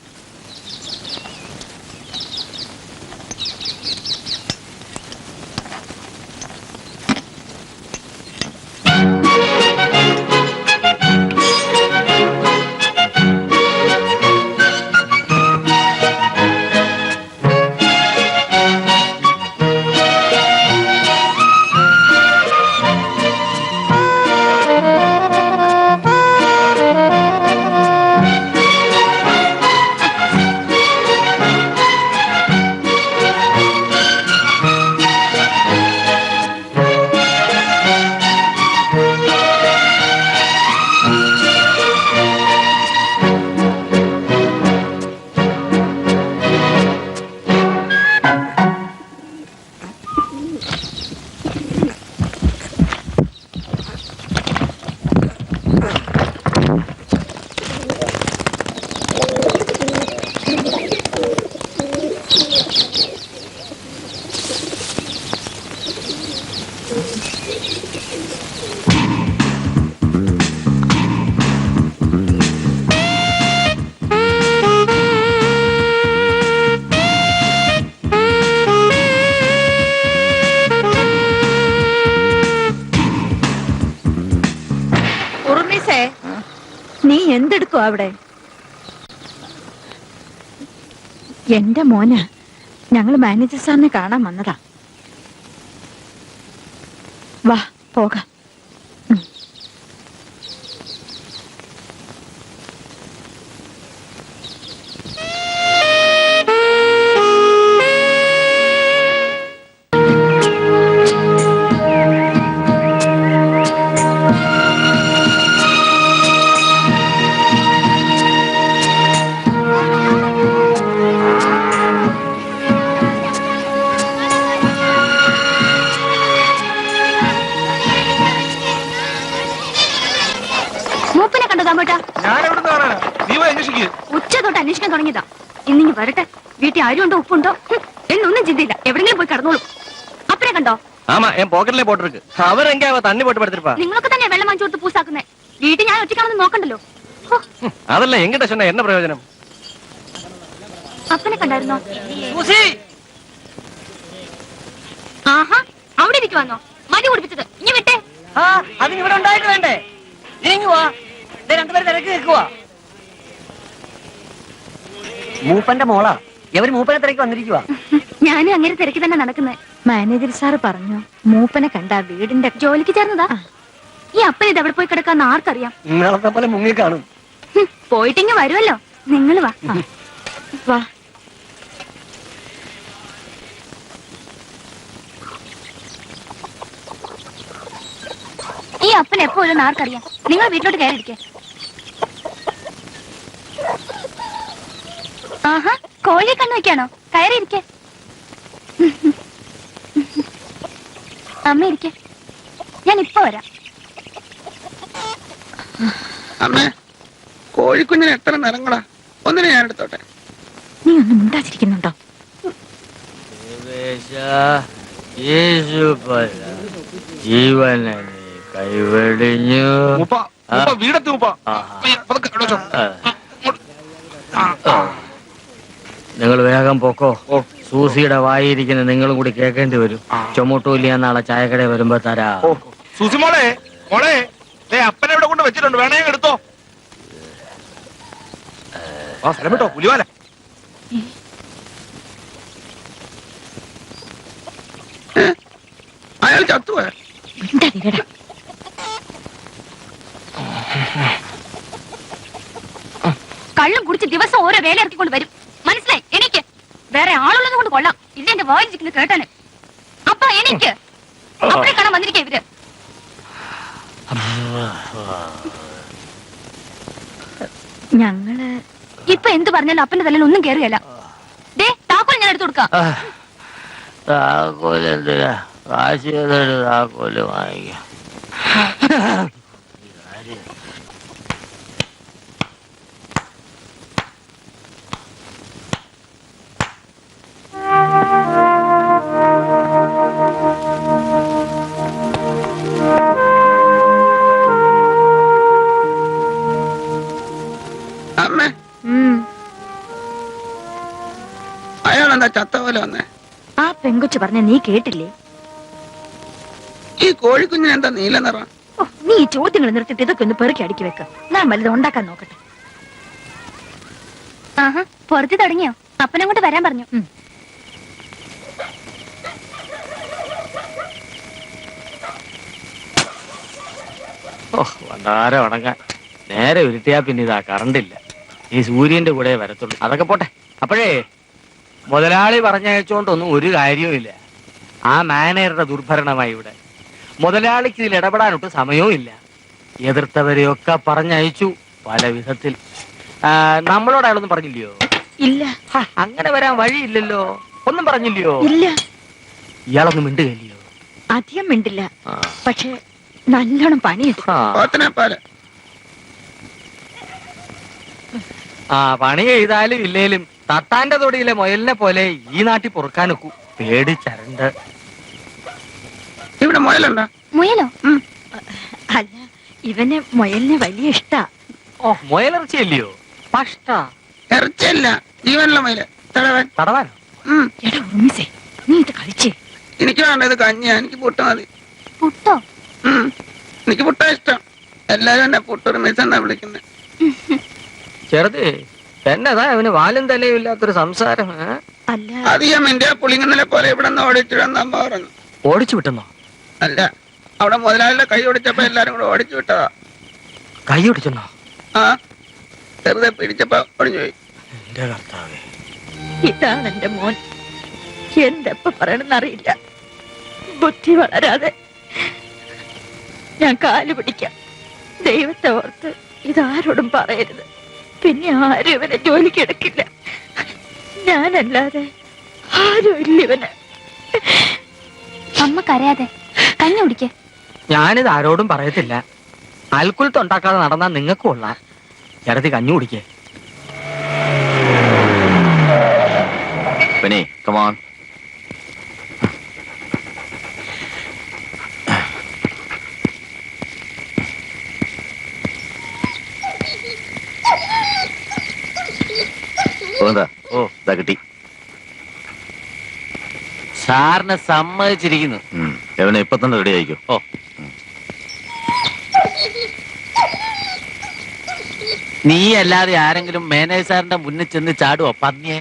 നീ എന്തെടുക്കോ അവിടെ? എന്റെ മോന് ഞങ്ങൾ മാനേജർ സാറിനെ കാണാൻ വന്നതാ. വാ പോകാം. ഉച്ച തൊട്ട് അന്വേഷിക്കാൻ തുടങ്ങിയതാ. ഇന്നിങ്ങി വരട്ടെ. വീട്ടിൽ ആരുണ്ടോ ഉപ്പുണ്ടോ എന്നൊന്നും ചിന്തയില്ല. എവിടെങ്കിലും പോയി കടന്നോളൂ. അപ്പനെ കണ്ടോ? ആമാ എൻ പോക്കറ്റിലെ പോട്ടിருக்கு. അവരെങ്കാ തണ്ണി പോട്ട് പടുത്തിരുപ്പാ. നിങ്ങളൊക്കെ തന്നെ വെള്ളം വാങ്ങിച്ചു കൊടുത്ത് പൂസാക്കുന്നേ. വീട്ടിൽ ഞാൻ ഒറ്റയ്ക്കാണെന്ന് നോക്കണ്ടല്ലോ. അതല്ല എങ്കിட்ட சொன்ன என்ன പ്രയോജനം? അപ്പനെ കണ്ടായിരുന്നോ? ആഹാ അവിടെ ഇരിക്കുവാന്നോ? മതി കുടിപ്പിച്ചത് ഇനി വിട്ടേ. അതിനിവിടെ ഉണ്ടായിട്ട് വേണ്ടേ? രണ്ടുപേരും തിരക്ക് നിൽക്കുവാ. മൂപ്പന്റെ മോളാ. എവര് മൂപ്പനെ തിരക്ക് വന്നിരിക്കുവാ. ഞാനും അങ്ങനെ തിരക്കി തന്നെ നടക്കുന്നത്. മാനേജർ സാറ് പറഞ്ഞു മൂപ്പനെ കണ്ട വീടിന്റെ ജോലിക്ക് ചേർന്നതാ. ഈ അപ്പൻ ഇത് എവിടെ പോയി കിടക്കാന്ന് ആർക്കറിയാം? നിങ്ങളത്തെ പോലെ മുങ്ങി കാണും. പോയിട്ടിങ്ങ് വരുമല്ലോ. നിങ്ങൾ വാ. വാ. ഈ അപ്പൻ എപ്പോഴും ആർക്കറിയാം? നിങ്ങൾ വീട്ടിലോട്ട് കയറിയിരിക്കേ. ആഹാ കോഴിയെ കണ്ണു വെക്കാണോ? കയറിയിരിക്കേ. അമ്മ ഇരിക്കേ, ഞാൻ ഇപ്പൊ വരാം. അമ്മേ, കോഴിക്കുഞ്ഞിന് എത്ര നിറങ്ങളാ? ഒന്നിനെ ഞാൻ എടുത്തോട്ടെ. നീ ഒന്നും മിണ്ടാതിരിക്കുന്നുണ്ടോ? ജീവനെ കൈവെടിഞ്ഞു. വീടത്തി നിങ്ങൾ വേഗം പൊക്കോ. സൂസിയുടെ വായിരിക്കുന്ന നിങ്ങളും കൂടി കേൾക്കേണ്ടി വരും. ചുമട്ടൂല്ല നാളെ ചായക്കട വരുമ്പോ തരാ. സൂസി മോളെ, മോളെ അപ്പനെ ഇവിടെ കൊണ്ട് വെച്ചിട്ടുണ്ട്, വേണേ എടുത്തോ. സ്ഥലം വിട്ടോ പുലിവാല. അയാൾ ചത്തുപോയ. കള്ളും കുടിച്ച് ദിവസം ഓരോ വേല ഇറക്കിക്കൊണ്ട് വരും. മനസ്സിലായി? എനിക്ക് വേറെ ആളുള്ളത് കൊണ്ട് കൊള്ളാം. ഇല്ല എന്റെ വായിച്ചിരിക്കുന്നത് കേട്ടാണ്. അപ്പൊ എനിക്ക് അപ്പനെ കാണാൻ വന്നിരിക്കുക ഇവര്. ഞങ്ങള് ഇപ്പൊ എന്ത് പറഞ്ഞാലും അപ്പന്റെ തലയിൽ ഒന്നും കേറുകയല്ല. ദേ താക്കോൽ ഞാൻ എടുത്തു കൊടുക്കാം. താക്കോല് എന്തിനാ? കാശ് ചെയ്തിട്ട് താക്കോല് വാങ്ങിക്കാം. ചത്ത പോലെ വന്നേ? ആ പെങ്കൊച്ചു പറഞ്ഞ നീ കേട്ടില്ലേ? ഈ കോഴിക്കുഞ്ഞിന് എന്താ നീല നിറം? ഓ, നീ ഈ ചോദ്യങ്ങൾ നിർത്തിട്ട് ഇതൊക്കെ ഒന്ന് പെറുക്കി അടുക്കി വെക്ക. ഞാൻ വലുത് ഉണ്ടാക്കാൻ നോക്കട്ടെ. ആഹാ, പുറത്ത് തുടങ്ങിയോ? അപ്പനങ്ങോട്ട് വരാൻ പറഞ്ഞു. ഓ, വണ്ടാരം ഉണങ്ങാൻ നേരെ ഉരുട്ടിയാ പിന്നെ ഇതാ കറണ്ടില്ല. ഈ സൂര്യന്റെ കൂടെ വരത്തുള്ളൂ. അതൊക്കെ പോട്ടെ. അപ്പോഴേ മുതലാളി പറഞ്ഞയച്ചോണ്ടൊന്നും ഒരു കാര്യവുമില്ല. ആ മാനേജറുടെ ദുർഭരണമായി ഇവിടെ. മുതലാളിക്ക് ഇതിൽ ഇടപെടാനൊട്ട് സമയവും ഇല്ല. എതിർത്തവരെയൊക്കെ പറഞ്ഞയച്ചു പല വിധത്തിൽ. നമ്മളോട് അയാളൊന്നും പറഞ്ഞില്ലയോ? ഇല്ല. അങ്ങനെ വരാൻ വഴിയില്ലല്ലോ. ഒന്നും പറഞ്ഞില്ലയോ? ഇല്ല. ഇയാളൊന്നും മിണ്ടുകയില്ലയോ? അധികം മിണ്ടില്ല, പക്ഷെ നല്ലോണം പണിയെടുക്കും. ആ, പണി ചെയ്താലും ഇല്ലേലും തട്ടാന്റെ തൊടിയിലെ മുയലിനെ പോലെ ഈ നാട്ടിൽ പൊറുക്കാനൊക്കൂ. പേടിച്ചരണ്ട്. ഇവിടെ മുയലുണ്ടോ? മുയലോ? അല്ല, ഇവന് മുയലിനെ വലിയ ഇഷ്ടാ. ഓ, മുയലിറച്ചിയല്ലയോ? പഷ്ട ഇറച്ചിയല്ല, ജീവനുള്ള മുയല്. തടവാൻ. തടവാനോ? എടാ ഉറുമിസേ, നീ ഇത് കഴിച്ചേ. എനിക്ക് വേണ്ട, ഇത് കഞ്ഞിയാ. എനിക്ക് പുട്ട് മതി. പുട്ടോ? എനിക്ക് പുട്ടാ ഇഷ്ടം. എല്ലാരും എന്നെ പുട്ടുറുമീസ് എന്നാ വിളിക്കുന്നത്. ചെറുതേ, എന്നതാ അവന് വാലും തലയും ഇല്ലാത്തൊരു സംസാരം? അല്ല, അധികം ഇന്ത്യ പുളിങ്ങുന്നതിനെ പോലെ ഇവിടെ നിന്ന് ഓടിച്ചിടുന്ന അമ്മ പറഞ്ഞു. ഓടിച്ചു വിട്ടെന്നോ? അല്ല, അവിടെ മുതലാളിയുടെ കൈ ഓടിച്ചപ്പോ എല്ലാരും കൂടെ ഓടിച്ചു വിട്ടതാ. കൈ ഓടിച്ചെന്നോ? ആ, വെറുതെ പിടിച്ചപ്പോ ഒടിഞ്ഞു പോയി. എന്റെ കർത്താവേ, ഇതാണ് എന്റെ മോൻ. എന്തെപ്പ പറയണമെന്നറിയില്ല. ബുദ്ധി വളരാതെ ഞാൻ കാല് പിടിക്കാം. ദൈവത്തെ ഓർത്ത് ഇതാരോടും പറയരുത്. പിന്നെ ആരും ഇവനെ ജോലിക്ക് എടുക്കില്ല. ഞാനല്ലാതെ ആരും ഇല്ല ഇവന്. അമ്മ കരയാതെ കഞ്ഞി കുടിക്കേ. ഞാനിത് ആരോടും പറയത്തില്ല. അൽക്കുലത്ത് ഉണ്ടാക്കാതെ നടന്നാൽ നിങ്ങൾക്കും കൊള്ളാം. ചേട്ടത്തി കഞ്ഞി കുടിക്കേ. പിന്നെ കമോൺ. ഓ, ഇതാ കിട്ടി. സാറിനെ സമ്മതിച്ചിരിക്കുന്നു. എവനെ ഇപ്പൊ തന്നെ റെഡി ആയിക്കോ. ഓ, നീ അല്ലാതെ ആരെങ്കിലും മാനേജർ സാറിന്റെ മുന്നിൽ ചെന്ന് ചാടുവോ പന്നിയെ?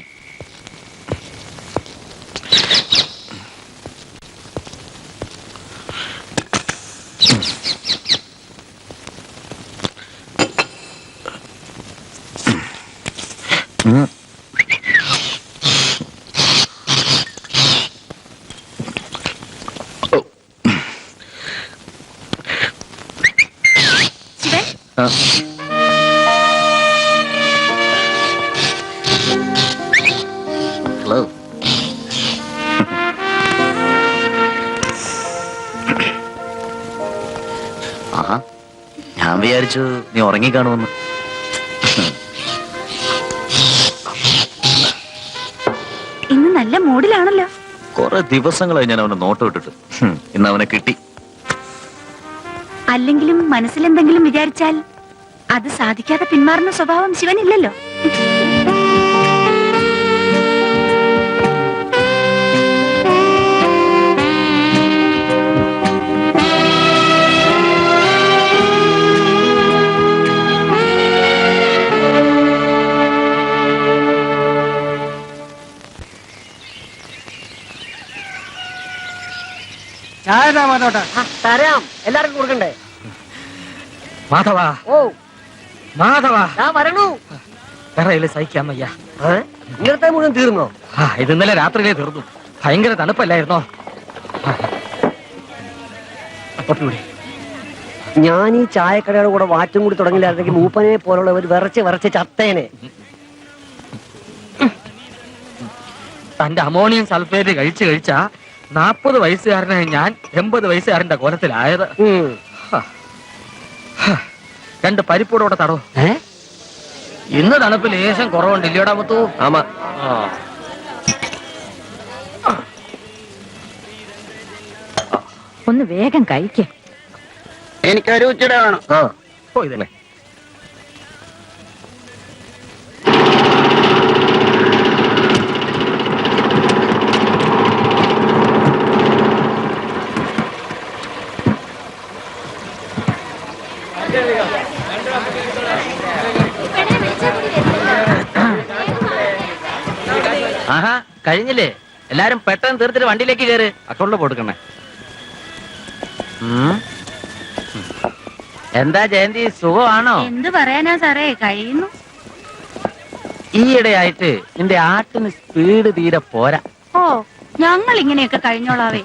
ഹലോ. ആഹാ, ഞാൻ വിചാരിച്ചു നീ ഉറങ്ങിക്കാണുമെന്ന്. ഇന്ന് നല്ല മൂഡിലാണല്ലോ. കുറെ ദിവസങ്ങളായി ഞാൻ അവനെ നോട്ടം ഇട്ടിട്ട്. ഇന്ന് അവനെ കിട്ടി. അല്ലെങ്കിലും മനസ്സിലെന്തെങ്കിലും വിചാരിച്ചാൽ അത് സാധിക്കാതെ പിന്മാറുന്ന സ്വഭാവം ശിവനില്ലല്ലോ. തരാം, എല്ലാവർക്കും കൊടുക്കണ്ടേ? മാധവ, ഓ മാധവ, വരണു. വേറെ സഹിക്കാൻ വയ്യ. ഇന്നത്തെ മുഴുവൻ തീർന്നോ? ഇത് ഇന്നലെ രാത്രിയിലേ തീർന്നു. ഭയങ്കര തണുപ്പല്ലായിരുന്നോ? ഞാൻ ഈ ചായക്കടയുടെ കൂടെ വാറ്റും കൂടി തുടങ്ങില്ലായിരുന്നെങ്കിൽ മൂപ്പനെ പോലുള്ളവർ വിറച്ച് ചത്തേനെ. തന്റെ അമോണിയം സൾഫേറ്റ് കഴിച്ചാ 40 വയസ്സുകാരനായി ഞാൻ 80 വയസ്സുകാരന്റെ കോലത്തിലായത്. 2 പരിപ്പൂടോടെ തടോ. ഇന്ന് തണുപ്പ് ലേശം കുറവുണ്ട്, ഇല്ലയോടാ മുത്തു? ആമാ. ഒന്ന് വേഗം കഴിക്കേ. എനിക്കൊരു ഉച്ചട വേണം. ഓ, ഇതല്ലേ. ആഹാ കഴിഞ്ഞില്ലേ? എല്ലാരും പെട്ടെന്ന് തീർത്തിട്ട് വണ്ടിയിലേക്ക് കയറ്. അക്കൗണ്ടിൽ കൊടുക്കണേ. എന്താ ജയന്തി, സുഖമാണോ? എന്ത് പറയാനാ സാറേ, കഴിയുന്നു. ഈയിടെയായിട്ട് നിന്റെ ആട്ടിന് സ്പീഡ് തീരെ പോരാ. ഓ, ഞങ്ങൾ ഇങ്ങനെയൊക്കെ കഴിഞ്ഞോളാവേ.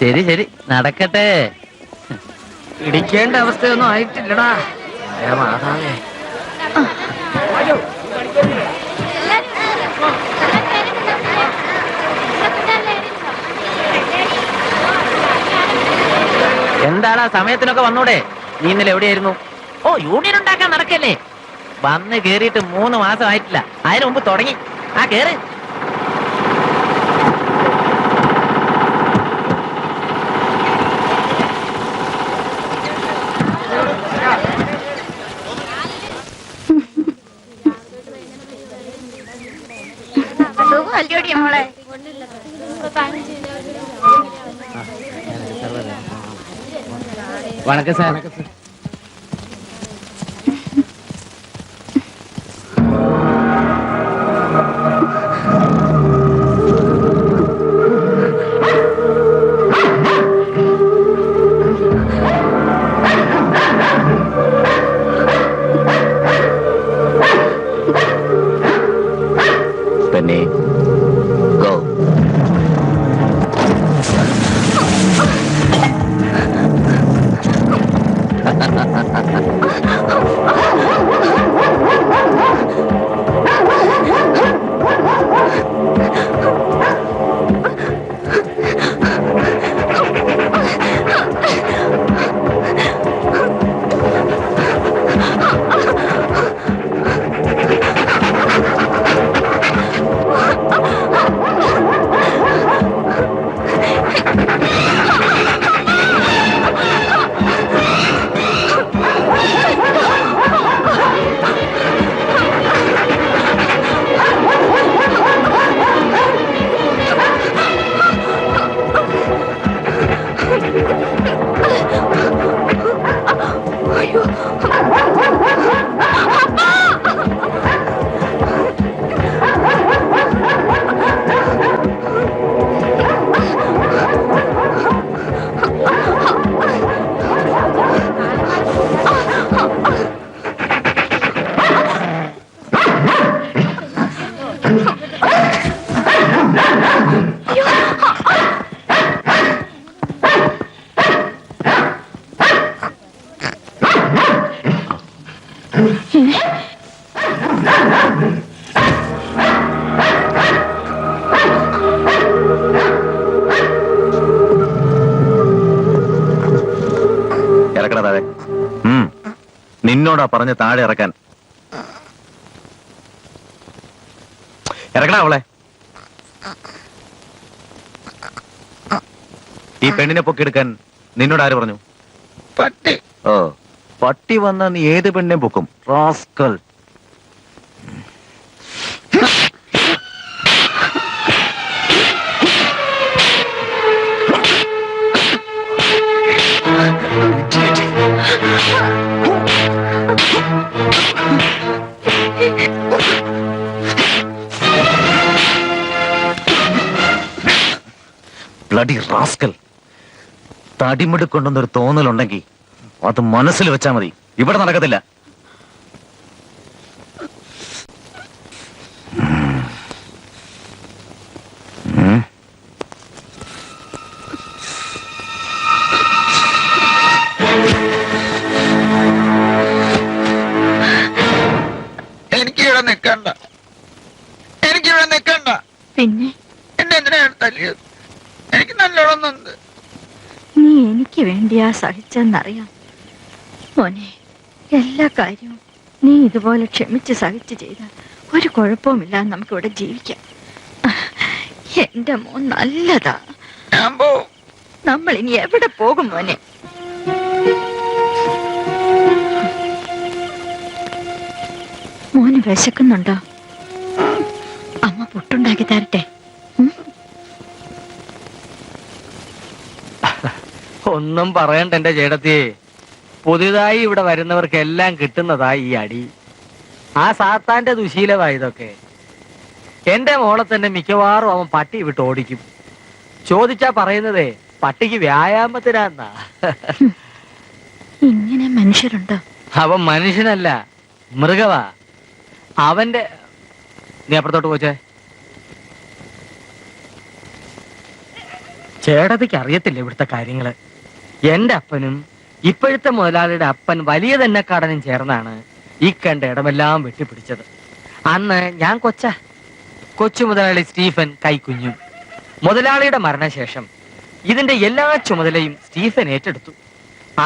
ശരി ശരി, നടക്കട്ടെ. ഇടിക്കേണ്ട അവസ്ഥയൊന്നും ആയിട്ടില്ലടാ. മാതാവേ. എന്താടാ സമയത്തിനൊക്കെ വന്നൂടെ? നീ ഇന്നലെ എവിടെയായിരുന്നു? ഓ, യൂണിയൻ ഉണ്ടാക്കാൻ നടക്കല്ലേ? വന്ന് കേറിയിട്ട് 3 മാസം ആയിട്ടില്ല. അതിന് മുമ്പ് തുടങ്ങി. ആ കേറ്. സുഖമല്ലോടി മോളെ? വണക്കം സാർ. Penny, go. നിന്നോടാ പറഞ്ഞ് താഴെ ഇറക്കാൻ. ഇറക്കണ അവളെ. ഈ പെണ്ണിനെ പൊക്കിയെടുക്കാൻ നിന്നോട് ആര് പറഞ്ഞു? പട്ടി. ഓ, പട്ടി വന്നാ നീ ഏത് പെണ്ണിനെ പൊക്കും? റാസ്കൽ. Bloody rascal. തടിമിടുക്കൊണ്ടെന്നൊരു തോന്നലുണ്ടെങ്കിൽ അത് മനസ്സിൽ വെച്ചാ മതി. ഇവിടെ നടക്കത്തില്ല. എനിക്കിവിടെ നിൽക്കണ്ട, എനിക്കിവിടെ നിൽക്കണ്ട. പിന്നെ എന്നെ എന്തിനാണ് തല്ലിയത്? എനിക്ക് നല്ലോണമെന്നുണ്ട്. നീ എനിക്ക് വേണ്ടിയാ സഹിച്ചെന്നറിയാം മോനെ. എല്ലാ കാര്യവും നീ ഇതുപോലെ ക്ഷമിച്ച് സഹിച്ച് ചെയ്താൽ ഒരു കുഴപ്പവുമില്ല, നമുക്കിവിടെ ജീവിക്കാം. എന്റെ മോൻ നല്ലതാ. ഞാൻ പോവും. നമ്മൾ ഇനി എവിടെ പോകും മോനെ? മോന് വിശക്കുന്നുണ്ടോ? അമ്മ പുട്ടുണ്ടാക്കി തരട്ടെ? ഒന്നും പറയണ്ട എന്റെ ചേട്ടത്തി. പുതിയതായി ഇവിടെ വരുന്നവർക്കെല്ലാം കിട്ടുന്നതായി ഈ അടി. ആ സാത്താന്റെ ദുശീലമായി ഇതൊക്കെ. എന്റെ മോളെ തന്നെ മിക്കവാറും അവൻ പട്ടി വിട്ട് ഓടിക്കും. ചോദിച്ചാ പറയുന്നതേ പട്ടിക്ക് വ്യായാമത്തിനാന്നാ. ഇങ്ങനെ മനുഷ്യരുണ്ടോ? അവൻ മനുഷ്യനല്ല, മൃഗവാ. അവന്റെ നീ അപ്പുറത്തോട്ട് പോച്ചേ. ചേട്ടത്തിക്ക് അറിയത്തില്ല ഇവിടുത്തെ കാര്യങ്ങള്. എന്റെ അപ്പനും ഇപ്പോഴത്തെ മുതലാളിയുടെ അപ്പൻ വലിയ തെന്നക്കാടനും ചേർന്നാണ് ഈ കണ്ട ഇടമെല്ലാം വെട്ടിപ്പിടിച്ചത്. അന്ന് ഞാൻ കൊച്ചു മുതലാളി സ്റ്റീഫൻ കൈക്കുഞ്ഞും. മുതലാളിയുടെ മരണശേഷം ഇതിന്റെ എല്ലാ ചുമതലയും സ്റ്റീഫൻ ഏറ്റെടുത്തു.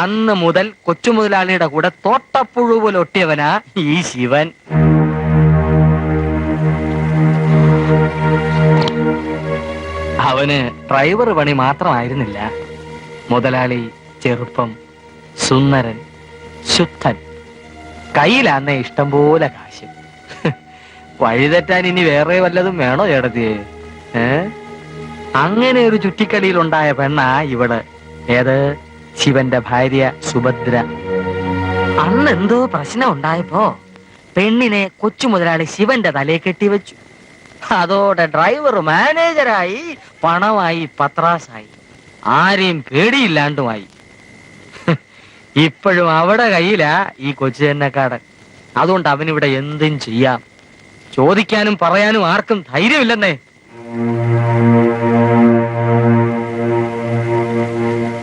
അന്ന് മുതൽ കൊച്ചു മുതലാളിയുടെ കൂടെ തോട്ടപ്പുഴു പോലെ ഒട്ടിയവനാ ഈ ശിവൻ. അവന് ഡ്രൈവർ പണി മാത്രമായിരുന്നില്ല. മുതലാളി ചെറുപ്പം, സുന്ദരൻ, ശുദ്ധൻ, കയ്യിലാന്നേ ഇഷ്ടം പോലെ കാശ്. വഴിതെറ്റാൻ ഇനി വേറെ വല്ലതും വേണോ ചേട്ടത്തിയെ? അങ്ങനെ ഒരു ചുറ്റിക്കളിയിൽ ഉണ്ടായ പെണ്ണാ ഇവിടെ. ഏത്? ശിവന്റെ ഭാര്യ സുഭദ്ര. അന്ന് എന്തോ പ്രശ്നം ഉണ്ടായപ്പോ പെണ്ണിനെ കൊച്ചു മുതലാളി ശിവന്റെ തലയെ കെട്ടിവെച്ചു. അതോടെ ഡ്രൈവർ മാനേജരായി, പണമായി, പത്രാസായി, ആരെയും പേടിയില്ലാണ്ടുമായി. ഇപ്പോഴും അവിടെ കയ്യിലാ ഈ കൊച്ചു തെന്നക്കാടൻ. അതുകൊണ്ട് അവനിവിടെ എന്തും ചെയ്യാം. ചോദിക്കാനും പറയാനും ആർക്കും ധൈര്യമില്ലെന്നേ.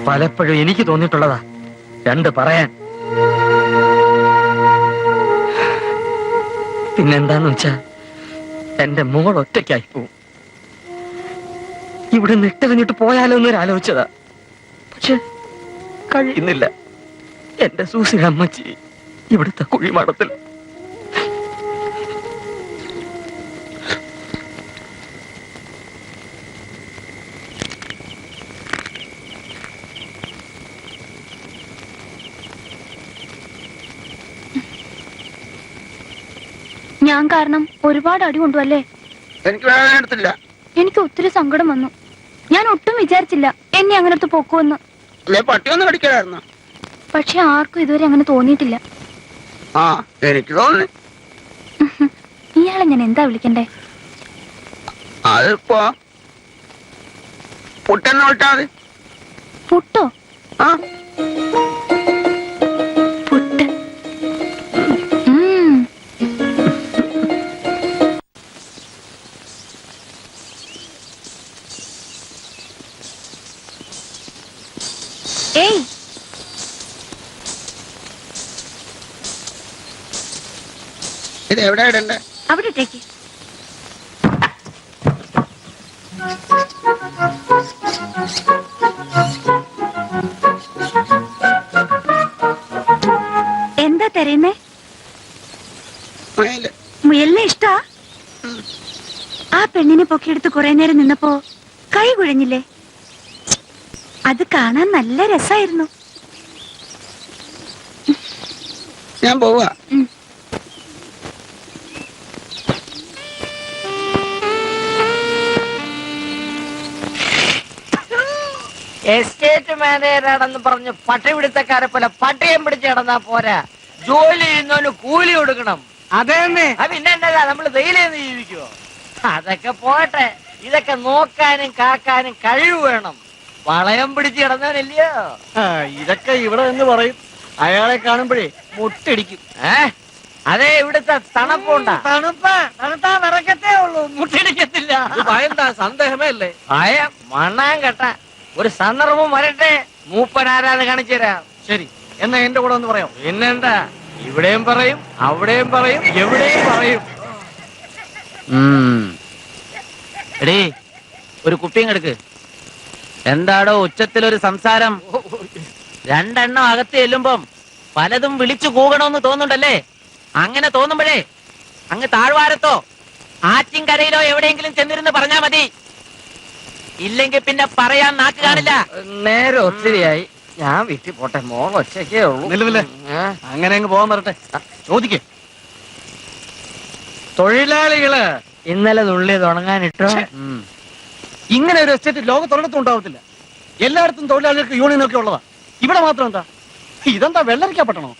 പലപ്പോഴും എനിക്ക് തോന്നിയിട്ടുള്ളതാ രണ്ട് പറയാൻ. പിന്നെന്താന്ന് വെച്ചാ എന്റെ മോൾ ഒറ്റയ്ക്കായി പോവും. ഇവിടെ നിട്ടറിഞ്ഞിട്ട് പോയാലോ എന്നൊരാലോചിച്ചതാ. പക്ഷെ കഴിയുന്നില്ല. എന്റെ സൂസി അമ്മച്ചി ഇവിടുത്തെ കുഴിമാടത്തിൽ. ഞാൻ കാരണം ഒരുപാട് അടി കൊണ്ടുവല്ലേ? എനിക്ക് വേദന എടുത്തില്ല. എനിക്ക് ഒത്തിരി സങ്കടം വന്നു. ഞാൻ ഒട്ടും വിചാരിച്ചില്ല എന്നെ അങ്ങനത്തെ പൊക്കുമെന്ന്. അല്ലെ പട്ടി ഒന്ന് കടിക്കലായിരുന്നു. പക്ഷെ ആർക്കും ഇതുവരെ അങ്ങനെ തോന്നിയിട്ടില്ല. ആ എനിക്ക് തോന്നി. ഇയാളെ ഞാൻ എന്താ വിളിക്കണ്ടേ? അതിപ്പോ പുട്ടെന്ന് വിളിച്ചാ മതി. പുട്ടോ? ആ പുട്ട്. ഏയ്, ഇത് എവിടെ ഇടണ്ടേ? അവിടെ ഇട്ടേക്ക്. എന്താ തരുന്നേ? മുയല്. മുയലിനെ ഇഷ്ടാ? ആ പെണ്ണിനെ പൊക്കിയെടുത്ത് കുറെ നേരം നിന്നപ്പോ കൈ കുഴഞ്ഞില്ലേ? അത് കാണാൻ നല്ല രസായിരുന്നു. ഞാൻ പോവാ. എസ്റ്റേറ്റ് മാനേജറാണെന്ന് പറഞ്ഞ് പട്ടി പിടുത്തക്കാരെ പോലെ പട്ടിയം പിടിച്ച് കിടന്നാ പോരാ. ജോലി ചെയ്യുന്നവന് കൂലി കൊടുക്കണം. അതേന്നെ. പിന്നെ എന്നല്ല നമ്മള് വെയിലേന്ന് ജീവിക്കുവോ? അതൊക്കെ പോട്ടെ. ഇതൊക്കെ നോക്കാനും കാക്കാനും കഴിവ് വേണം. വളയം പിടിച്ച് കിടന്നവനല്ലയോ? ഇതൊക്കെ ഇവിടെ എന്ന് പറയും. അയാളെ കാണുമ്പോഴേ മുട്ടിടിക്കും. അതെ, ഇവിടുത്തെ തണുപ്പുണ്ടാ? തണുത്താ വിറക്കത്തേ ഉള്ളൂ, മുട്ടിടിക്കത്തില്ല. ഭയന്താ? സന്ദേഹമേ അല്ലേ? ഭയം മണ്ണാൻ കേട്ട. ഒരു സന്ദർഭം വരട്ടെ, മൂപ്പനാരാന്ന് കാണിച്ചു തരാം. ശരി, എന്നാ എന്റെ കൂടെ ഒന്ന് പറയാം. പിന്നെന്താ, ഇവിടെയും പറയും, അവിടെയും പറയും, എവിടെയും പറയും. എടീ, ഒരു കുപ്പിയും എടുക്ക്. എന്താടോ ഉച്ചത്തിലൊരു സംസാരം? രണ്ടെണ്ണം അകത്ത് ചെല്ലുമ്പം പലതും വിളിച്ചു കൂകണമെന്ന് തോന്നുന്നുണ്ടല്ലേ? അങ്ങനെ തോന്നുമ്പോഴേ അങ്ങ് താഴ്വാരത്തോ ആറ്റിൻകരയിലോ എവിടെയെങ്കിലും ചെന്നിരുന്ന് പറഞ്ഞാ മതി. ഇല്ലെങ്കിൽ പിന്നെ പറയാൻ നാക്ക് കാണില്ല. നേരെ ഒത്തിരിയായി, ഞാൻ വീട്ടിൽ പോട്ടെ. മോൾ ഒച്ചയ്ക്കേ ഉള്ളൂ. അങ്ങനെ അങ്ങ് പോകാൻ വരട്ടെ. ചോദിക്കേ. തൊഴിലാളികള് ഇന്നലെ നുള്ളി തുടങ്ങാനിട്ടോ? ഇങ്ങനെ ഒരു എസ്റ്റേറ്റ് ലോകത്തൊരിടത്തും ഉണ്ടാവത്തില്ല. എല്ലായിടത്തും തൊഴിലാളികൾക്ക് യൂണിയൻ ഒക്കെ ഉള്ളതാ. ഇവിടെ മാത്രം എന്താ? ഇതെന്താ വെള്ളരിക്കപ്പെട്ടണോ?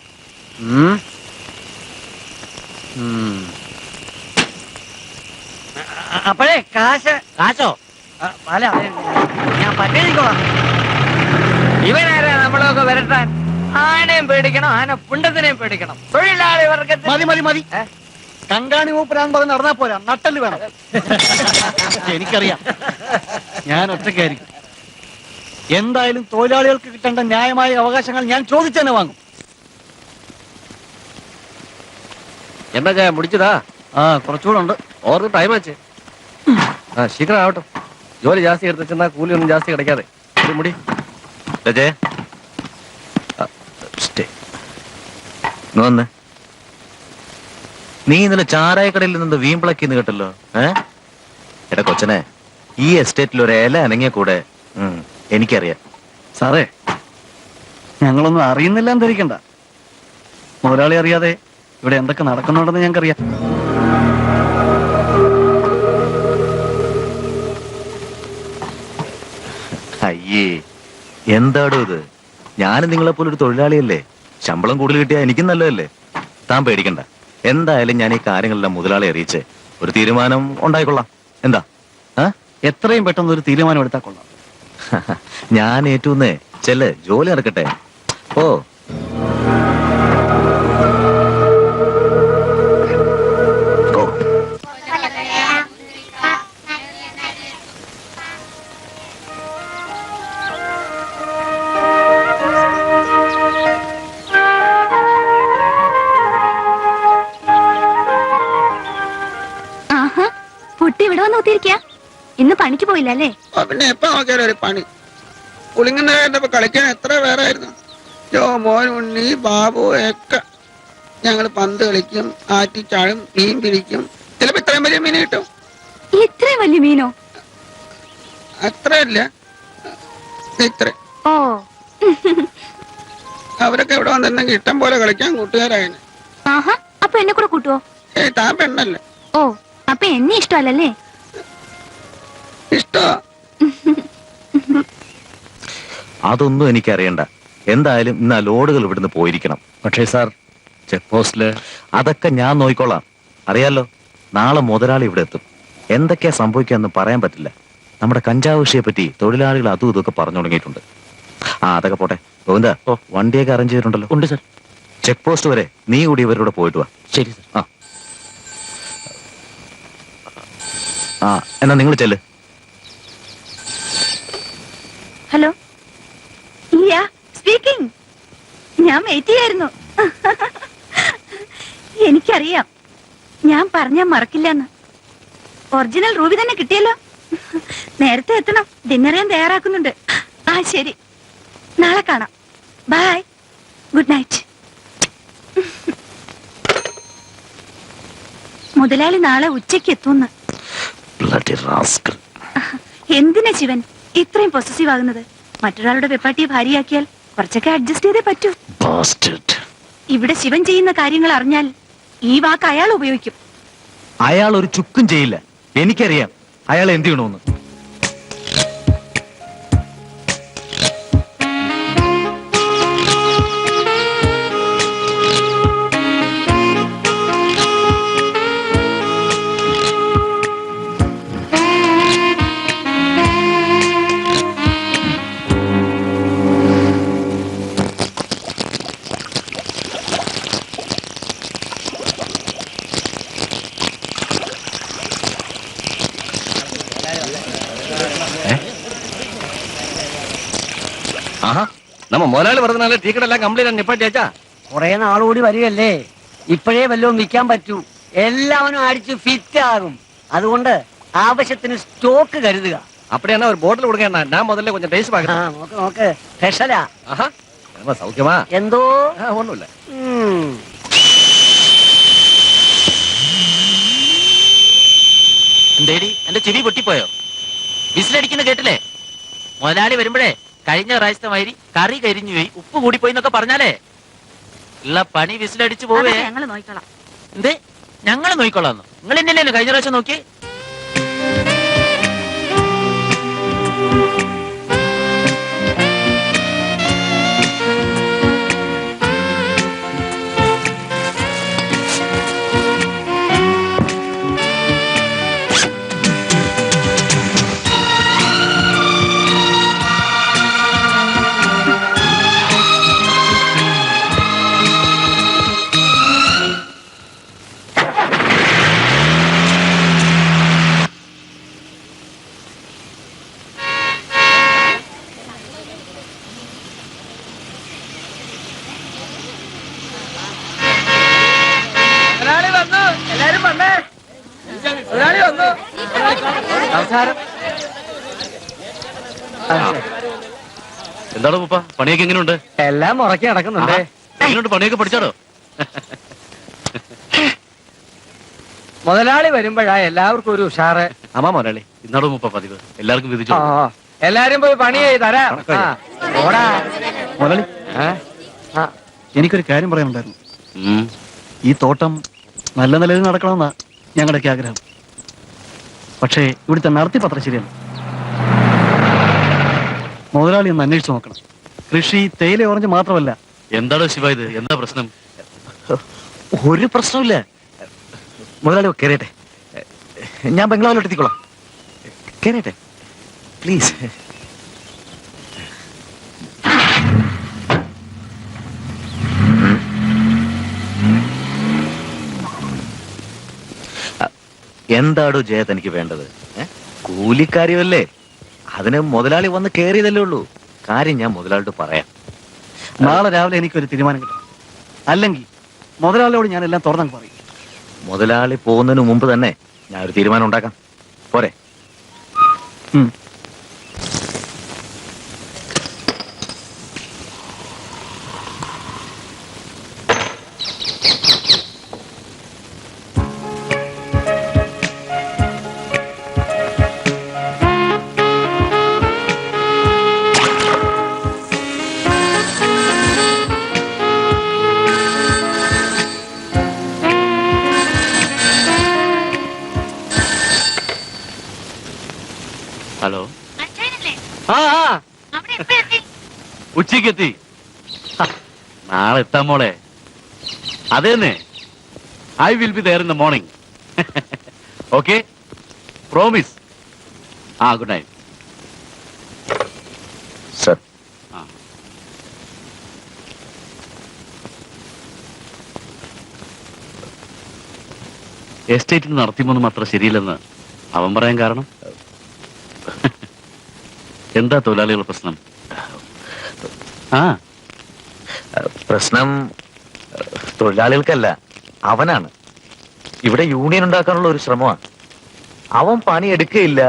അപ്പോഴേ കാശോ അല്ല, ഞാൻ പറ്റേക്കോളാം. ഇവനാരാ നമ്മളൊക്കെ വരട്ടാൻ? ആനയും പേടിക്കണം, ആന പുണ്ടത്തിനെയും പേടിക്കണം. തൊഴിലാളി വർഗത്തിൽ മതി മതി മതി. കങ്കാണി മൂപ്പരാൻ പറഞ്ഞ് നടന്നാ പോരാ, നട്ടല് വേണം. എനിക്കറിയാം, ഞാൻ ഒറ്റയ്ക്കായിരിക്കും. എന്തായാലും തൊഴിലാളികൾക്ക് കിട്ടേണ്ട ന്യായമായ അവകാശങ്ങൾ ഞാൻ ചോദിച്ചു തന്നെ വാങ്ങും. എന്താ ചായ മുടിച്ചതാ? കുറച്ചുകൂടെ ഉണ്ട്. ഓർക്ക് ടൈം വെച്ച് ശീഘ്രം ആവട്ടെ. ജോലി ജാസ്തി എടുത്ത് വെച്ചാൽ കൂലിയൊന്നും ജാസ്തി കിടക്കാതെ മുടി. വന്ന് നീ ഇന്നലെ ചാരായക്കടയിൽ നിന്ന് വീമ്പിളക്കിന്ന് കേട്ടല്ലോ. എടാ കൊച്ചനെ, ഈ എസ്റ്റേറ്റിൽ ഒരു ഇല അനങ്ങിയ കൂടെ എനിക്കറിയാം. സാറേ, ഞങ്ങളൊന്നും അറിയുന്നില്ല എന്ന് ധരിക്കണ്ട. മുതലാളി അറിയാതെ ഇവിടെ എന്തൊക്കെ നടക്കുന്നുണ്ടെന്ന് ഞങ്ങൾക്കറിയാം. അയ്യേ, എന്താടോ ഇത്? ഞാനും നിങ്ങളെ പോലെ ഒരു തൊഴിലാളിയല്ലേ. ശമ്പളം കൂടുതൽ കിട്ടിയാൽ എനിക്കും നല്ലതല്ലേ. താൻ പേടിക്കണ്ട. എന്തായാലും ഞാൻ ഈ കാര്യങ്ങളെല്ലാം മുതലാളി അറിയിച്ച് ഒരു തീരുമാനം ഉണ്ടായിക്കൊള്ളാം. എന്താ? എത്രയും പെട്ടെന്ന് ഒരു തീരുമാനം എടുത്താൽ കൊള്ളാം. ഞാൻ ഏറ്റൂന്നേ. ചെല്ല്, ജോലി നടക്കട്ടെ. ഓ ഇവിടെ വന്ന് ഒത്തിരിക്ക. ഇന്ന് പണിക്ക് പോയില്ല അല്ലേ? പിന്നെ എപ്പോ നോക്കിയാലും ഒരു പണി. പുളിങ്ങുന്ന കളിക്കാൻ എത്ര പേരായിരുന്നു. ജോ, മോൻ, ഉണ്ണി, ബാബു ഒക്കെ. ഞങ്ങള് പന്ത് കളിക്കും, ആറ്റിച്ചാഴും, മീൻ പിടിക്കും. ചിലപ്പോ ഇത്രയും വലിയ മീൻ കിട്ടും. ഇത്രയും വലിയ മീനോ? അത്രയല്ല, ഇത്ര. ഓ, അവരൊക്കെ ഇവിടെ വന്നിരുന്നെങ്കിൽ ഇഷ്ടം പോലെ കളിക്കാൻ കൂട്ടുകാരായനെ. ആഹാ, അപ്പൊ എന്നെ കൂടെ കൂട്ടുവോ? താൻ പെണ്ണല്ലേ. ഓ, അപ്പൊ എന്നെ ഇഷ്ടമല്ലല്ലേ? ഇഷ്ടോ? അതൊന്നും എനിക്കറിയണ്ട. എന്തായാലും ഇന്ന് ആ ലോഡുകൾ ഇവിടുന്ന് പോയിരിക്കണം. പക്ഷേ സാർ, ചെക്ക് പോസ്റ്റില് അതൊക്കെ ഞാൻ നോക്കിക്കോളാം. അറിയാലോ, നാളെ മുതലാളി ഇവിടെ എത്തും. എന്തൊക്കെയാ സംഭവിക്കാന്ന് പറയാൻ പറ്റില്ല. നമ്മുടെ കഞ്ചാവ് വിഷയെ പറ്റി തൊഴിലാളികൾ അതും ഇതൊക്കെ പറഞ്ഞു തുടങ്ങിയിട്ടുണ്ട്. അതൊക്കെ പോട്ടെ. ഗോവിന്ദ, വണ്ടിയൊക്കെ അറേഞ്ച് ചെയ്തിട്ടുണ്ടല്ലോ? ഉണ്ട് സാർ. ചെക്ക് പോസ്റ്റ് വരെ നീ കൂടി ഇവരുടെ പോയിട്ട് വാ. ശരി സാർ. എന്നാ നിങ്ങൾ ചെല്ല്. Hello, speaking. ഞാൻ വെയിറ്റ് ചെയ്യായിരുന്നു. എനിക്കറിയാം, ഞാൻ പറഞ്ഞാ മറക്കില്ലെന്ന്. ഒറിജിനൽ റൂബി തന്നെ കിട്ടിയല്ലോ. നേരത്തെ എത്തണം, ഡിന്നർ ഞാൻ തയ്യാറാക്കുന്നുണ്ട്. ശരി, നാളെ കാണാം. Bye, good night. മുതലാളി നാളെ ഉച്ചയ്ക്ക് എത്തുന്നു. എന്തിനാ ശിവൻ ഇത്രയും പൊസസീവ് ആകുന്നത്? മറ്റൊരാളുടെ വെപ്പാട്ടിയെ ഭാര്യയാക്കിയാൽ കുറച്ചൊക്കെ അഡ്ജസ്റ്റ് ചെയ്തേ പറ്റൂ. ഇവിടെ ശിവൻ ചെയ്യുന്ന കാര്യങ്ങൾ അറിഞ്ഞാൽ ഈ വാക്ക് അയാൾ ഉപയോഗിക്കും. അയാൾ ഒരു ചുക്കും ചെയ്യില്ല. എനിക്കറിയാം അയാൾ എന്ത് ചെയ്യണമെന്ന്. നമ്മ മുതലാളി പറഞ്ഞാലേ ടീക്കടെല്ലാം കംപ്ലീറ്റ് നിപ്പാട്ടിയാച്ചാ. കുറെ നാളുകൂടി വരികയല്ലേ, ഇപ്പോഴേ വല്ലതും വിൽക്കാൻ പറ്റൂ. എല്ലാവരും അടിച്ച് ഫിറ്റ് ആകും. അതുകൊണ്ട് ആവശ്യത്തിന് സ്റ്റോക്ക് കരുതുക. அப்படியே ஒரு போட்டில் கொடுங்க. நான் முதல்ல கொஞ்சம் டேஸ்ட் பார்க்கறேன். നോക്ക് നോക്ക്, സ്പെഷ്യലാ. ரொம்ப சௌக்கியமா? എന്തോ ஒண்ணும் இல்ல. എന്തേടി, എന്റെ ചെവി പൊട്ടിപ്പോയോ? വിസിലടിക്കുന്ന കേട്ടില്ലേ? മുതലാളി വരുമ്പോഴേ കഴിഞ്ഞ പ്രാവശ്യത്തെ മാതിരി കറി കരിഞ്ഞു പോയി, ഉപ്പ് കൂടിപ്പോയി എന്നൊക്കെ പറഞ്ഞാലേ ഉള്ള പണി വിസിലടിച്ചു പോവേ. ഞങ്ങൾ നോക്കിക്കോളാം. എന്തേ ഞങ്ങള് നോക്കിക്കോളാന്നോ? നിങ്ങൾ എന്നല്ലേ കഴിഞ്ഞ പ്രാവശ്യം നോക്കി? നമസ്കാരം. എന്താണ് പൂപ്പ, പണിയൊക്കെ എങ്ങനെയുണ്ട്? എല്ലാം മുറക്കി നടക്കുന്നുണ്ട്. എങ്ങനെയുണ്ട്, പണിയൊക്കെ പഠിച്ചാടോ? മുതലാളി വരുമ്പോഴാ എല്ലാവർക്കും ഒരു ഉഷാറ്. ആമാ മുതലാളി, ഇന്നാടോ മൂപ്പ പതിവ് എല്ലാവർക്കും വിധിച്ചു. എല്ലാരും പോയി പണി ചെയ്ത് തരാം. ഓടാ മുതലാളി, എനിക്കൊരു കാര്യം പറയാനുണ്ടായിരുന്നു. ഈ തോട്ടം നല്ല നിലയിൽ നടക്കണമെന്നാ ഞങ്ങളുടെയൊക്കെ ആഗ്രഹം. പക്ഷേ ഇവിടുത്തെ നടത്തിപ്പത്ര ശരിയല്ല. മുതലാളി ഒന്ന് അന്വേഷിച്ച് നോക്കണം. കൃഷി തേയില ഓറഞ്ച് മാത്രമല്ല. എന്താണോ ശിവ ഇത്, എന്താ പ്രശ്നം? ഒരു പ്രശ്നമില്ല. മുതലാളി കയറിയട്ടെ, ഞാൻ ബംഗ്ലാവിലോട്ട് എത്തിക്കോളാം. കയറിയട്ടെ പ്ലീസ്. എന്താടോ ജയ തനിക്ക് വേണ്ടത്? കൂലിക്കാര്യമല്ലേ, അതിന് മുതലാളി വന്ന് കയറിയതല്ലേ ഉള്ളൂ. കാര്യം ഞാൻ മുതലാളിയോട് പറയാം. നാളെ രാവിലെ എനിക്കൊരു തീരുമാനം കിട്ടണം. അല്ലെങ്കിൽ മുതലാളിയോട് ഞാൻ എല്ലാം തുറന്നു പറയും. മുതലാളി പോകുന്നതിന് മുമ്പ് തന്നെ ഞാൻ ഒരു തീരുമാനം ഉണ്ടാക്കാം. പോരെ? ഹലോ, അവിടെ ഉച്ചക്കെത്തി. നാളെ എത്താം മോളെ. അതേന്നെ, I will be there in the morning. Okay, promise. Good night sir. എസ്റ്റേറ്റിന് നടത്തിമൊന്നും അത്ര ശരിയില്ലെന്ന് അവൻ പറയാൻ കാരണം എന്താ തൊഴിലാളികളുടെ പ്രശ്നം? പ്രശ്നം തൊഴിലാളികൾക്കല്ല, അവനാണ്. ഇവിടെ യൂണിയൻ ഉണ്ടാക്കാനുള്ള ഒരു ശ്രമമാണ്. അവൻ പണിയെടുക്കുകയില്ല,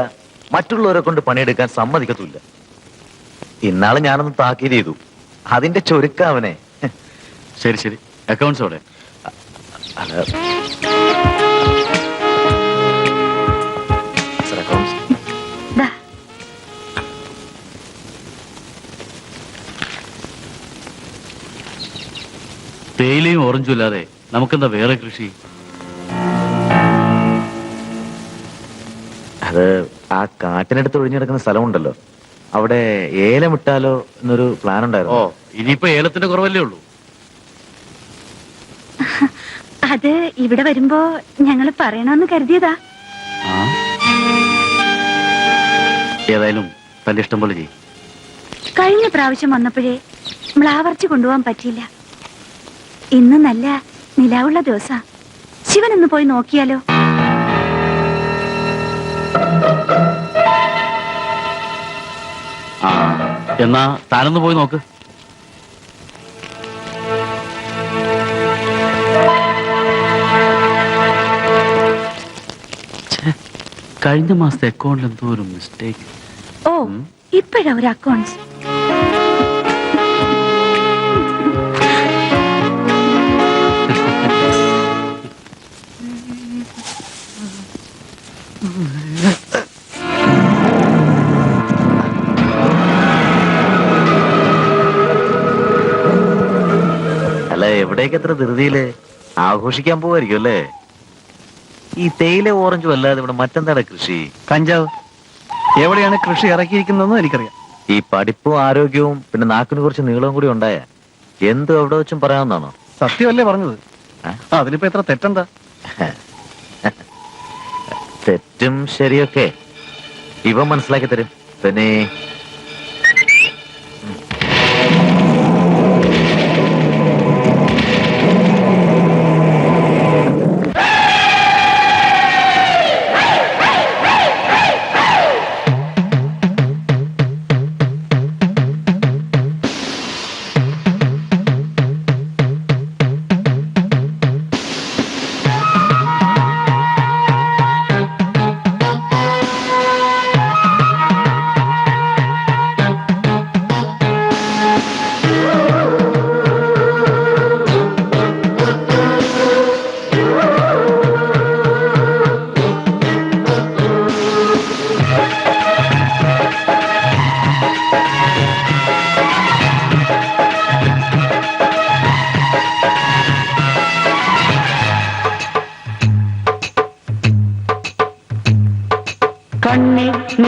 മറ്റുള്ളവരെ കൊണ്ട് പണിയെടുക്കാൻ സമ്മതിക്കത്തില്ല. ഇന്നാളെ ഞാനൊന്ന് താക്കീത് ചെയ്തു, അതിന്റെ ചൊരുക്ക അവനെ. ശരി ശരി, അക്കൗണ്ട്സ് അവിടെ. തേയിലയും ഓറഞ്ചും ഇല്ലാതെ നമുക്കെന്താ വേറെ കൃഷി? അത് ആ കാട്ടിനടുത്ത് ഒഴിഞ്ഞെടുക്കുന്ന സ്ഥലമുണ്ടല്ലോ, അവിടെ ഏലം ഇട്ടാലോ എന്നൊരു പ്ലാൻ ഉണ്ടായിരുന്നു. ഇനിയിപ്പോ ഏലത്തിന്റെ കുറവല്ലേ ഉള്ളൂ. അത് ഇവിടെ വരുമ്പോ ഞങ്ങള് പറയണമെന്ന് കരുതിയതാ. ഏതായാലും തന്റെ ഇഷ്ടം പോലെ ചെയ്യും. കഴിഞ്ഞ പ്രാവശ്യം വന്നപ്പോഴേ മ്ലാവർച്ചി കൊണ്ടുപോകാൻ പറ്റിയില്ല. ഇന്ന് നല്ല നിലാവുള്ള ദിവസാ. ശിവനൊന്ന് പോയി നോക്കിയാലോ? എന്നാ താനൊന്ന് പോയി നോക്ക്. കഴിഞ്ഞ മാസത്തെ അക്കൗണ്ടിൽ എന്തോ ഒരു മിസ്റ്റേക്ക്. ഓ, ഇപ്പോഴാ ഒരു അക്കൗണ്ട്സ്. അല്ല, എവിടേക്ക് എത്ര ധൃതിയില് ആഘോഷിക്കാൻ പോവായിരിക്കും അല്ലേ? ഈ തേയില ഓറഞ്ചും അല്ലാതെ ഇവിടെ മറ്റെന്താണ് കൃഷി? കഞ്ചാവ്. എവിടെയാണ് കൃഷി ഇറക്കിയിരിക്കുന്നതെന്ന് എനിക്കറിയാം. ഈ പഠിപ്പും ആരോഗ്യവും പിന്നെ നാക്കിന് കുറച്ച് നീളവും കൂടി ഉണ്ടായ എന്തും എവിടെ വെച്ചും പറയാവുന്നതാണോ? സത്യമല്ലേ പറഞ്ഞത്? അതിലിപ്പോ എത്ര തെറ്റെന്താ? തെറ്റും ശരിയൊക്കെ ഇവ മനസ്സിലാക്കി തരും. പിന്നെ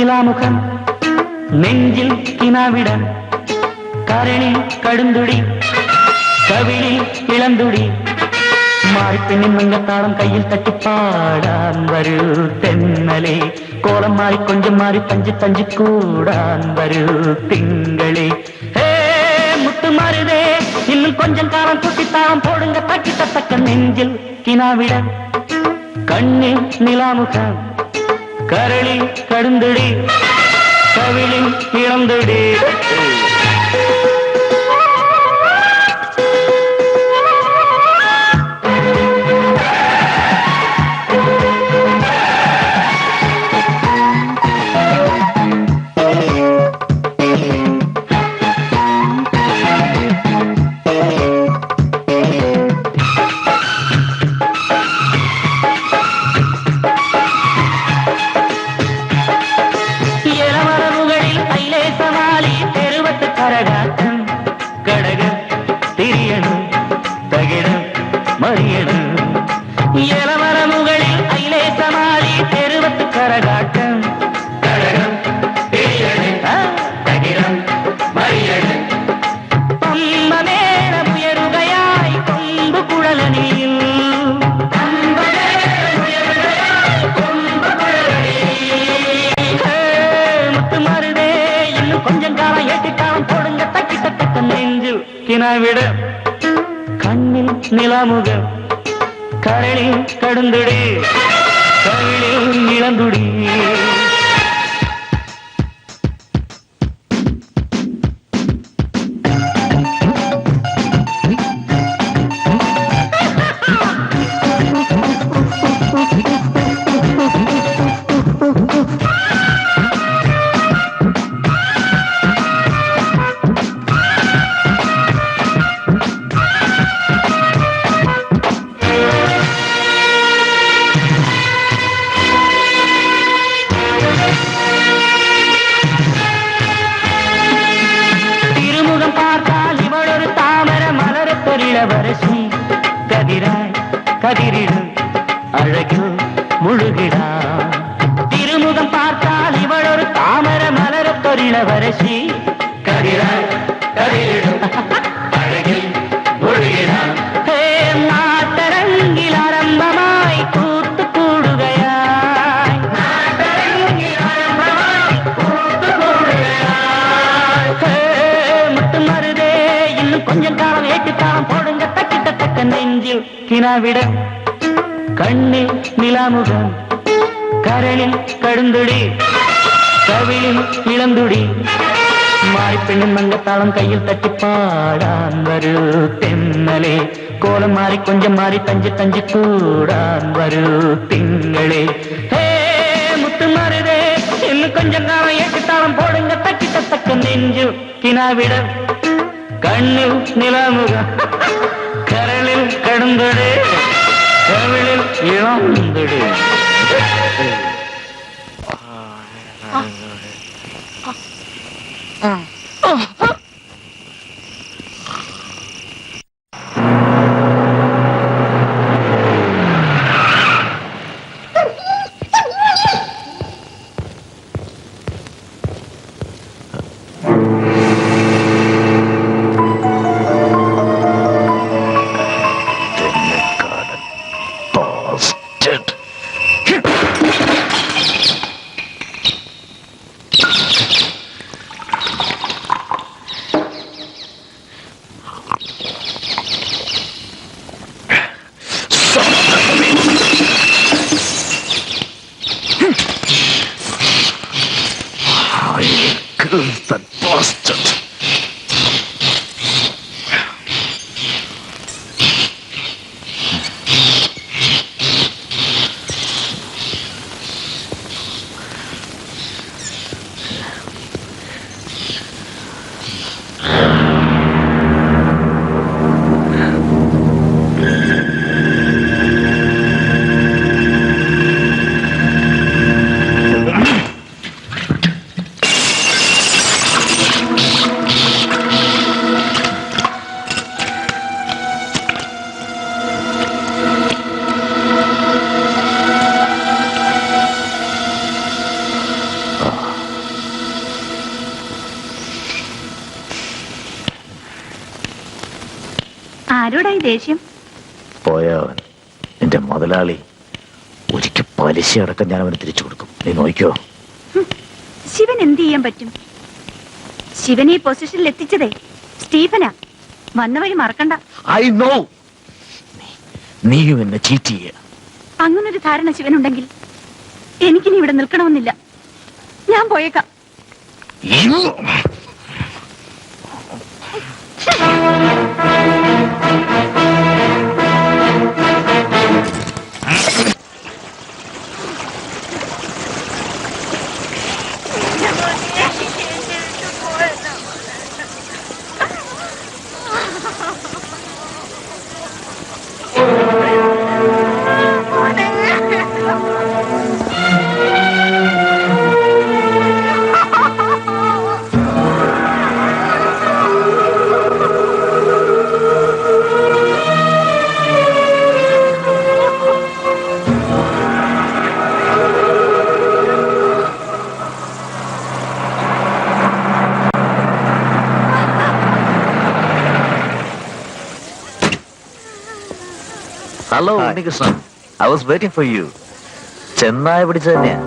നിലാമുഖം നെഞ്ചിൽ കിനാവിടം കരളിൽ കടുന്തുടി കവിളിൽ ഇളന്തുടി മാറിപ്പെണ്ണിൻ മംഗത്താളം കയ്യിൽ തട്ടിപ്പാടാൻ വരൂ തെന്നലെ കോളം മാറി കൊഞ്ചം മാറി തഞ്ചി തഞ്ചി കൂടാൻ വരൂ തിങ്കളെ ഹേ മുത്തുമാരുതേ இன்னும் கொஞ்சம் காலம் குட்டித்தாளம் போடுங்க தக்கிட்ட தக்க நெஞ்சில் கினாவிட கண்ணில் நிலாமுகம் கரளில் கடுந்துடி கவிழில் இளந்துடி വിട കണ്ണിൽ നിലാമുഖം കരളിൽ കടുന്തുടി കവിളിൽ ഇളന്തുടി இளவரசி கதிராய் கதிரிடும் அழகு முழுகிடா திருமுகம் பார்த்தால் இவள் ஒரு தாமர மலரத்தொரு இளவரசி கதிராய் கதிரிடும் அழகில் முழுகிடா நாட்டரங்கில் ஆரம்பமாய் கூத்து கூடுகையாய் முத்து மருதே இன்னும் கொஞ்சம் காலம் ஏற்றுக்காலம் போடுங்க தக்கிட்ட தக்க நெஞ்சில் கினாவிட கண்ணில் நிலாமுகம் கரளில் கடுந்துடி கவிழில் இளந்துடி மாறிப்பெண்ணின் மங்கத்தாளம் கையில் தட்டி பாடான் வரு தென்னலே கோலம் மாறி கொஞ்சம் மாறி தஞ்சு தஞ்சு கூடான் வரு திங்களே ஹே முத்து மாறுதே இன்னும் கொஞ்சம் காலம் ஏற்றுத்தாளம் போடுங்க தக்கிட்ட தக்க நெஞ்சு கினாவிட கண்ணில் நிலாமுகம் கரளில் கடுந்துடி கவிழில் இளந்துடி ആരോടായി ദേഷ്യം? പോയവൻ എന്റെ മുതലാളി. ഒരിക്കൽ പലിശ അടക്കം ഞാൻ അവന് തിരിച്ചു കൊടുക്കും. നീ നോക്കിയോ? ശിവൻ എന്ത് ചെയ്യാൻ പറ്റും? ശിവൻ ഈ പൊസിഷനിൽ എത്തിച്ചതേ സ്റ്റീഫനാ. വന്ന വഴി മറക്കണ്ട. I know. നീയും എന്നെ ചീറ്റ് ചെയ്യ. അങ്ങനൊരു ധാരണ ശിവനുണ്ടെങ്കിൽ എനിക്കിനി ഇവിടെ നിൽക്കണമെന്നില്ല. ഞാൻ പോയേക്കാം. Hello Unnikrishnan, I was waiting for you. ചെന്നായ പിടിച്ച തന്നെയാ.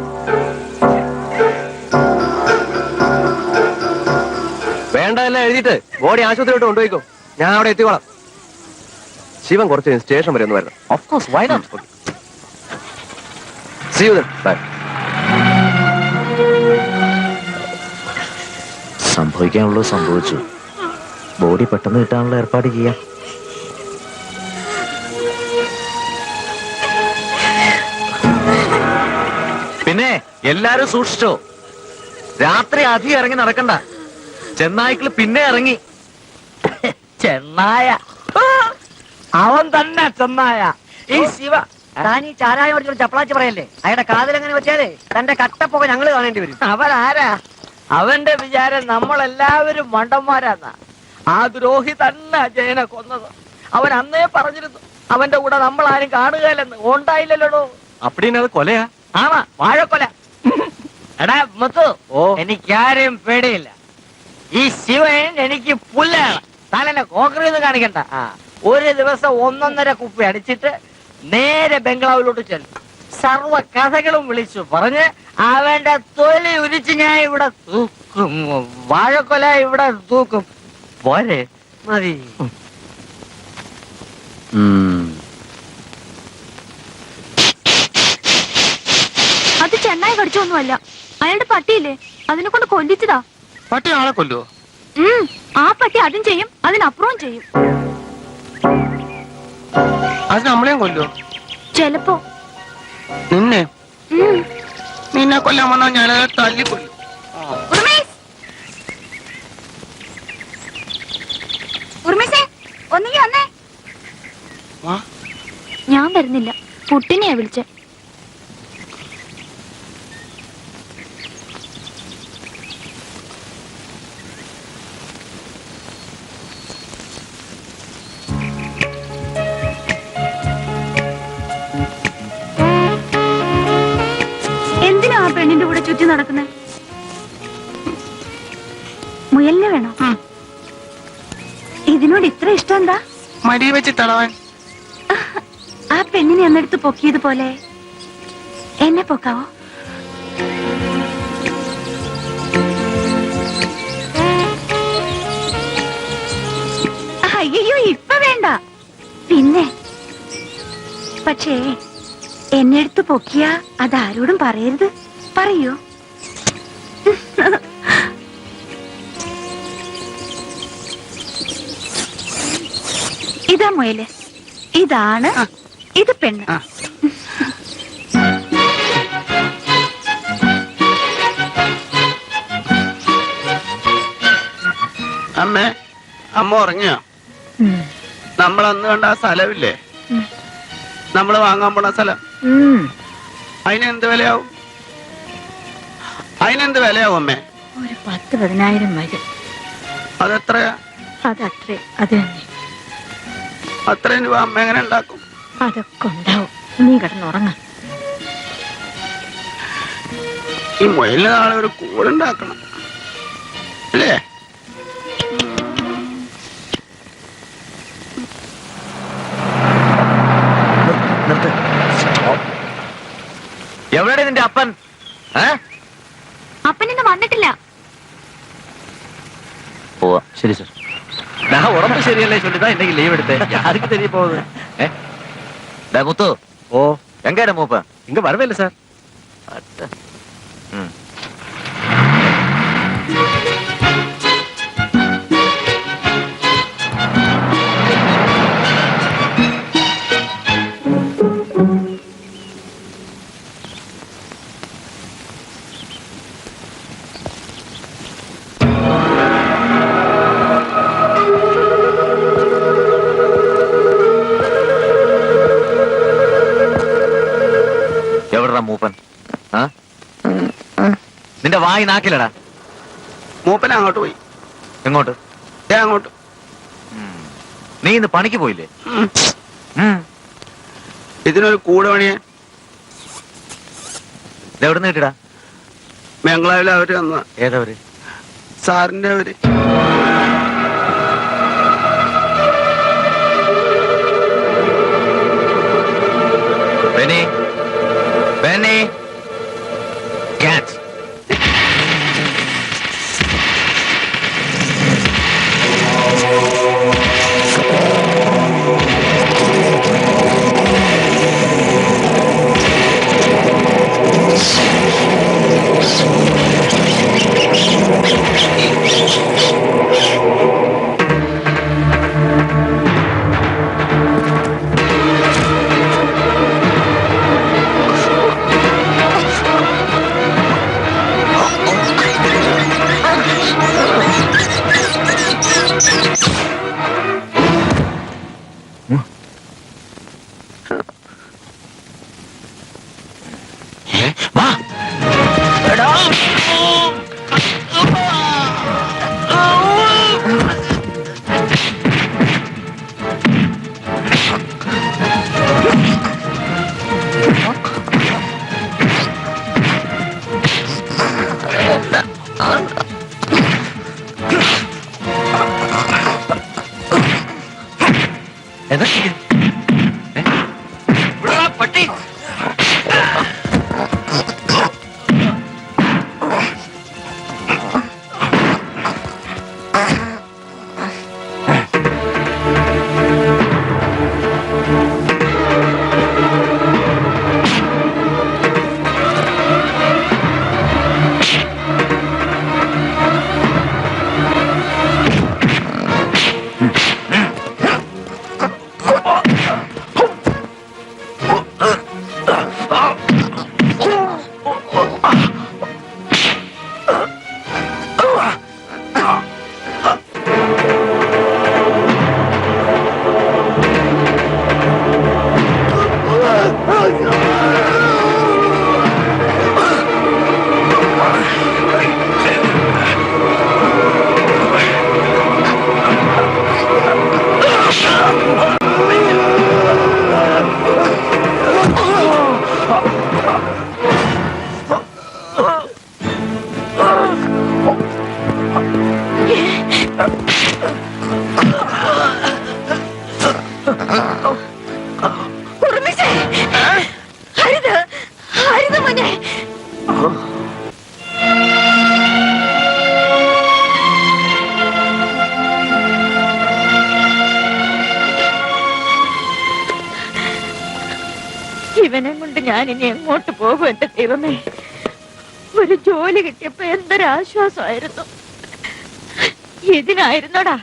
വേണ്ട എല്ലാം എഴുതിയിട്ട് ബോഡി ആശുപത്രിയിലോട്ട് കൊണ്ടുപോയിക്കോ. ഞാൻ അവിടെ എത്തിക്കോളാം. ശിവൻ കുറച്ച് സ്റ്റേഷൻ വരെ ഒന്ന് വരണം. Of course, why not? See you then. Bye. സംഭവിക്കാനുള്ളത് സംഭവിച്ചു. ബോഡി പെട്ടെന്ന് കിട്ടാനുള്ള ഏർപ്പാട് ചെയ്യാം. പിന്നെ എല്ലാരും സൂക്ഷിച്ചോ. രാത്രി അധികം ഇറങ്ങി നടക്കണ്ട. ചെന്നായ്ക്കള് പിന്നെ ഇറങ്ങി. ചെന്നായ അവൻ തന്നെ ചെന്നായ. ഈ ശിവ താൻ ഈ ചാരായോട് ചപ്പളാച്ച് പറയല്ലേ. അയാളുടെ കാതിലെങ്ങനെ വെച്ചാലേ തന്റെ കട്ടപ്പൊക്കെ ഞങ്ങള് കാണേണ്ടി വരും. അവൻ ആരാ? അവന്റെ വിചാരം നമ്മളെല്ലാവരും മണ്ടന്മാരാന്നാ. ആ ദ്രോഹി തന്നെ ജയനെ കൊന്നത്. അവൻ അന്നേ പറഞ്ഞിരുന്നു അവന്റെ കൂടെ നമ്മൾ ആരും കാണുകയല്ലെന്ന്. ഉണ്ടായില്ലല്ലോ. അപ്പടിനെ അത് കൊലയാ? ആമാ, വാഴക്കൊല. എടാ മുത്തു, എനിക്കാരെയും പേടിയില്ല. ഈ ശിവൻ എനിക്ക് പുല്ലാണ്. താനെന്നെ കോൺക്രീറ്റ് കാണിക്കണ്ട. ഒരു ദിവസം 1.5 കുപ്പി അടിച്ചിട്ട് നേരെ ബംഗ്ലാവിലോട്ട് ചെല്ലും. സർവ കഥകളും വിളിച്ചു പറഞ്ഞ് അവന്റെ തൊലി ഉരിച്ച് ഞാൻ ഇവിടെ തൂക്കും. വാഴക്കൊല ഇവിടെ തൂക്കും. പോരെ? മതി. അത് ചെന്നായി കടിച്ചൊന്നുമല്ല. അയാളുടെ പട്ടിയില്ലേ, അതിനെ കൊണ്ട് കൊല്ലിച്ചതാ. പട്ടി ആളെ കൊല്ലുവോ? ആ പട്ടി അതും ചെയ്യും, അതിനപ്പുറവും ചെയ്യും. അത് നമ്മളെയും കൊല്ലുവോ? ചെലപ്പോ. നിന്നെ നിന്നെ കൊല്ലാൻ വന്നാൽ ഞാനത് തല്ലിക്കൊല്ലും. ഒന്നെങ്കിൽ വന്നേ. ഞാൻ വരുന്നില്ല, പുട്ടിനെയാ വിളിച്ചേ. എന്തിനാ ആ പെണ്ണിന്റെ കൂടെ ചുറ്റി നടക്കുന്നത്? മുയലിനെ വേണോ? ഇതിനോട് ഇത്ര ഇഷ്ടം എന്താ? മടി വെച്ച് തടവാൻ. ആ പെണ്ണിനെ എന്നെടുത്ത് പൊക്കിയതുപോലെ എന്നെ പൊക്കാവോ? അയ്യോ, ഇപ്പൊ വേണ്ട. പിന്നെ പക്ഷേ എന്നെ എടുത്ത് പൊക്കിയ അതാരോടും പറയരുത്. പറയൂ? ഇതാ മുയല്, ഇതാണ്, ഇത് പെണ്ണ്. അമ്മ ഉറങ്ങിയോ? നമ്മളന്ന് കണ്ട ആ സ്ഥലമില്ലേ, നമ്മള് വാങ്ങാൻ പോണ സ്ഥലം, അതിനെന്ത് വിലയാവും? അതിനെന്ത് വിലയാവും അമ്മേ? ഒരു 10-15 വരും. അതെത്രയാ? അതത്രേ. അത് തന്നെ. അത്രയും രൂപ അമ്മ എങ്ങനെ ഉണ്ടാക്കും? അതൊക്കെ ഉണ്ടാവും. നീ കിടന്നുറങ്ങ. ഈ മുയലിന് നാളെ ഒരു കൂടുണ്ടാക്കണം അല്ലേ? എവിടെ നിന്റെ അപ്പൻ? അപ്പനിന്ന് വന്നിട്ടില്ല. പോവാ. ശരി സർ. ഉറപ്പ് ശരിയല്ലേ ചൊല്ലിതാ എന്തെങ്കിലും ലീവ് എടുത്തേ. ആർക്ക് തെരിയ പോകുന്നത്? മുത്തു, ഓ എങ്കേടെ മൂപ്പ ഇങ്ങ വരവില്ല സാർ. എവിടാ മൂപ്പൻ? നിന്റെ വായി നാക്കിലടാ. മൂപ്പൻ അങ്ങോട്ട് പോയി. എങ്ങോട്ട്? അങ്ങോട്ട്. നീ ഇന്ന് പണിക്ക് പോയില്ലേ? ഇതിനൊരു കൂടെ പണിയാ. എവിടെ നിന്ന് കിട്ടിടാ? ബംഗ്ലാവിൽ അവര് വന്ന. ഏതവര്? സാറിന്റെ അവര്. ബെന്നി, ബെന്നി, ക്യാച്ച്. പട്ടി. ഇവനെ കൊണ്ട് ഞാൻ ഇനി എങ്ങോട്ട് പോകും എന്റെ ദൈവമേ. ഒരു ജോലി കിട്ടിയപ്പോ എന്തൊരാശ്വാസമായിരുന്നു. ഇതിനായിരുന്നോടാ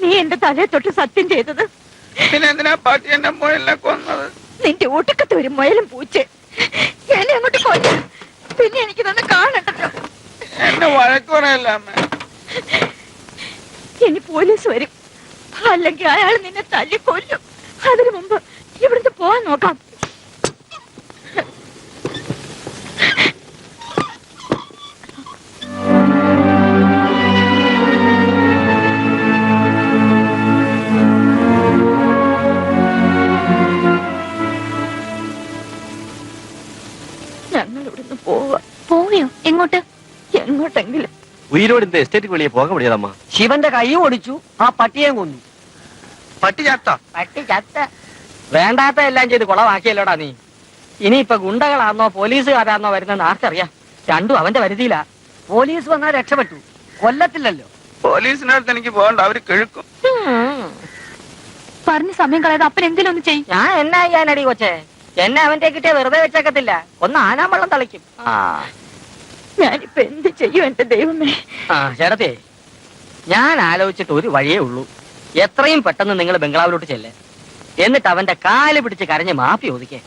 നീ എന്റെ തലയെ തൊട്ട് സത്യം ചെയ്തത്? പിന്നെ എന്തിനാ പാട്ടി എന്റെ മുയലിനെ കൊന്നത്? നിന്റെ ഒടുക്കത്തെ ഒരു മുയലും പൂച്ച എന്നെ അങ്ങോട്ട് കൊല്ല. പിന്നെ എനിക്ക് തന്നെ കാണണ്ടല്ലോ. എന്നെ വഴക്ക് പറയല്ല അമ്മ. ഇനി പോലീസ് വരും, അല്ലെങ്കിൽ അയാൾ നിന്നെ തല്ലിക്കൊല്ലും. അതിനു മുമ്പ് ഇവിടുന്ന് പോവാൻ നോക്കാം. ഞങ്ങൾ ഇവിടുന്ന് പോവാ. പോയോ? എങ്ങോട്ട്? എങ്ങോട്ടെങ്കിലും. ഉയരോടിന്റെ എസ്റ്റേറ്റ് വെളിയെ പോകാൻ முடியாதம்மா. ശിവന്റെ കൈയും ഒടിച്ചു, ആ പട്ടിയെ കൊന്നു. പട്ടി ചത്ത? പട്ടി ചത്ത. വേണ്ടാത്ത എല്ലാം ചെയ്ത് കുളവാക്കിയല്ലോടാ നീ. ഇനിയിപ്പൊ ഗുണ്ടകളാന്നോ പോലീസുകാരാന്നോ വരുന്നെന്ന് ആർക്കറിയാം. രണ്ടും അവന്റെ വരുതിയിലാ. പോലീസ് വന്നാൽ രക്ഷപ്പെട്ടു, കൊല്ലത്തില്ലല്ലോ. പോലീസിനടുത്ത് എനിക്ക് പോകണ്ട, അവര് കിഴക്കും. പറഞ്ഞ സമയം കളയാതെ അപ്പൻ എന്തെങ്കിലും ഒന്ന് ചെയ്യും. ഞാൻ എന്നാ ചെയ്യാനടി കൊച്ചേ, എന്നെ അവന്റെ കിട്ടിയ വെറുതെ വെച്ചേക്കത്തില്ല, ഒന്ന് ആനാൻ വെള്ളം തളിക്കും. ഞാനിപ്പോ എന്ത് ചെയ്യും എന്റെ ദൈവമേ? ചേട്ടത്തെ, ഞാൻ ആലോചിച്ചിട്ട് ഒരു വഴിയേ ഉള്ളൂ. എത്രയും പെട്ടെന്ന് നിങ്ങൾ ബംഗ്ലാവിലോട്ട് ചെല്ലേ, എന്നിട്ട് അവന്റെ കാല് പിടിച്ച് കരഞ്ഞ് മാപ്പി ഒതുക്കേ.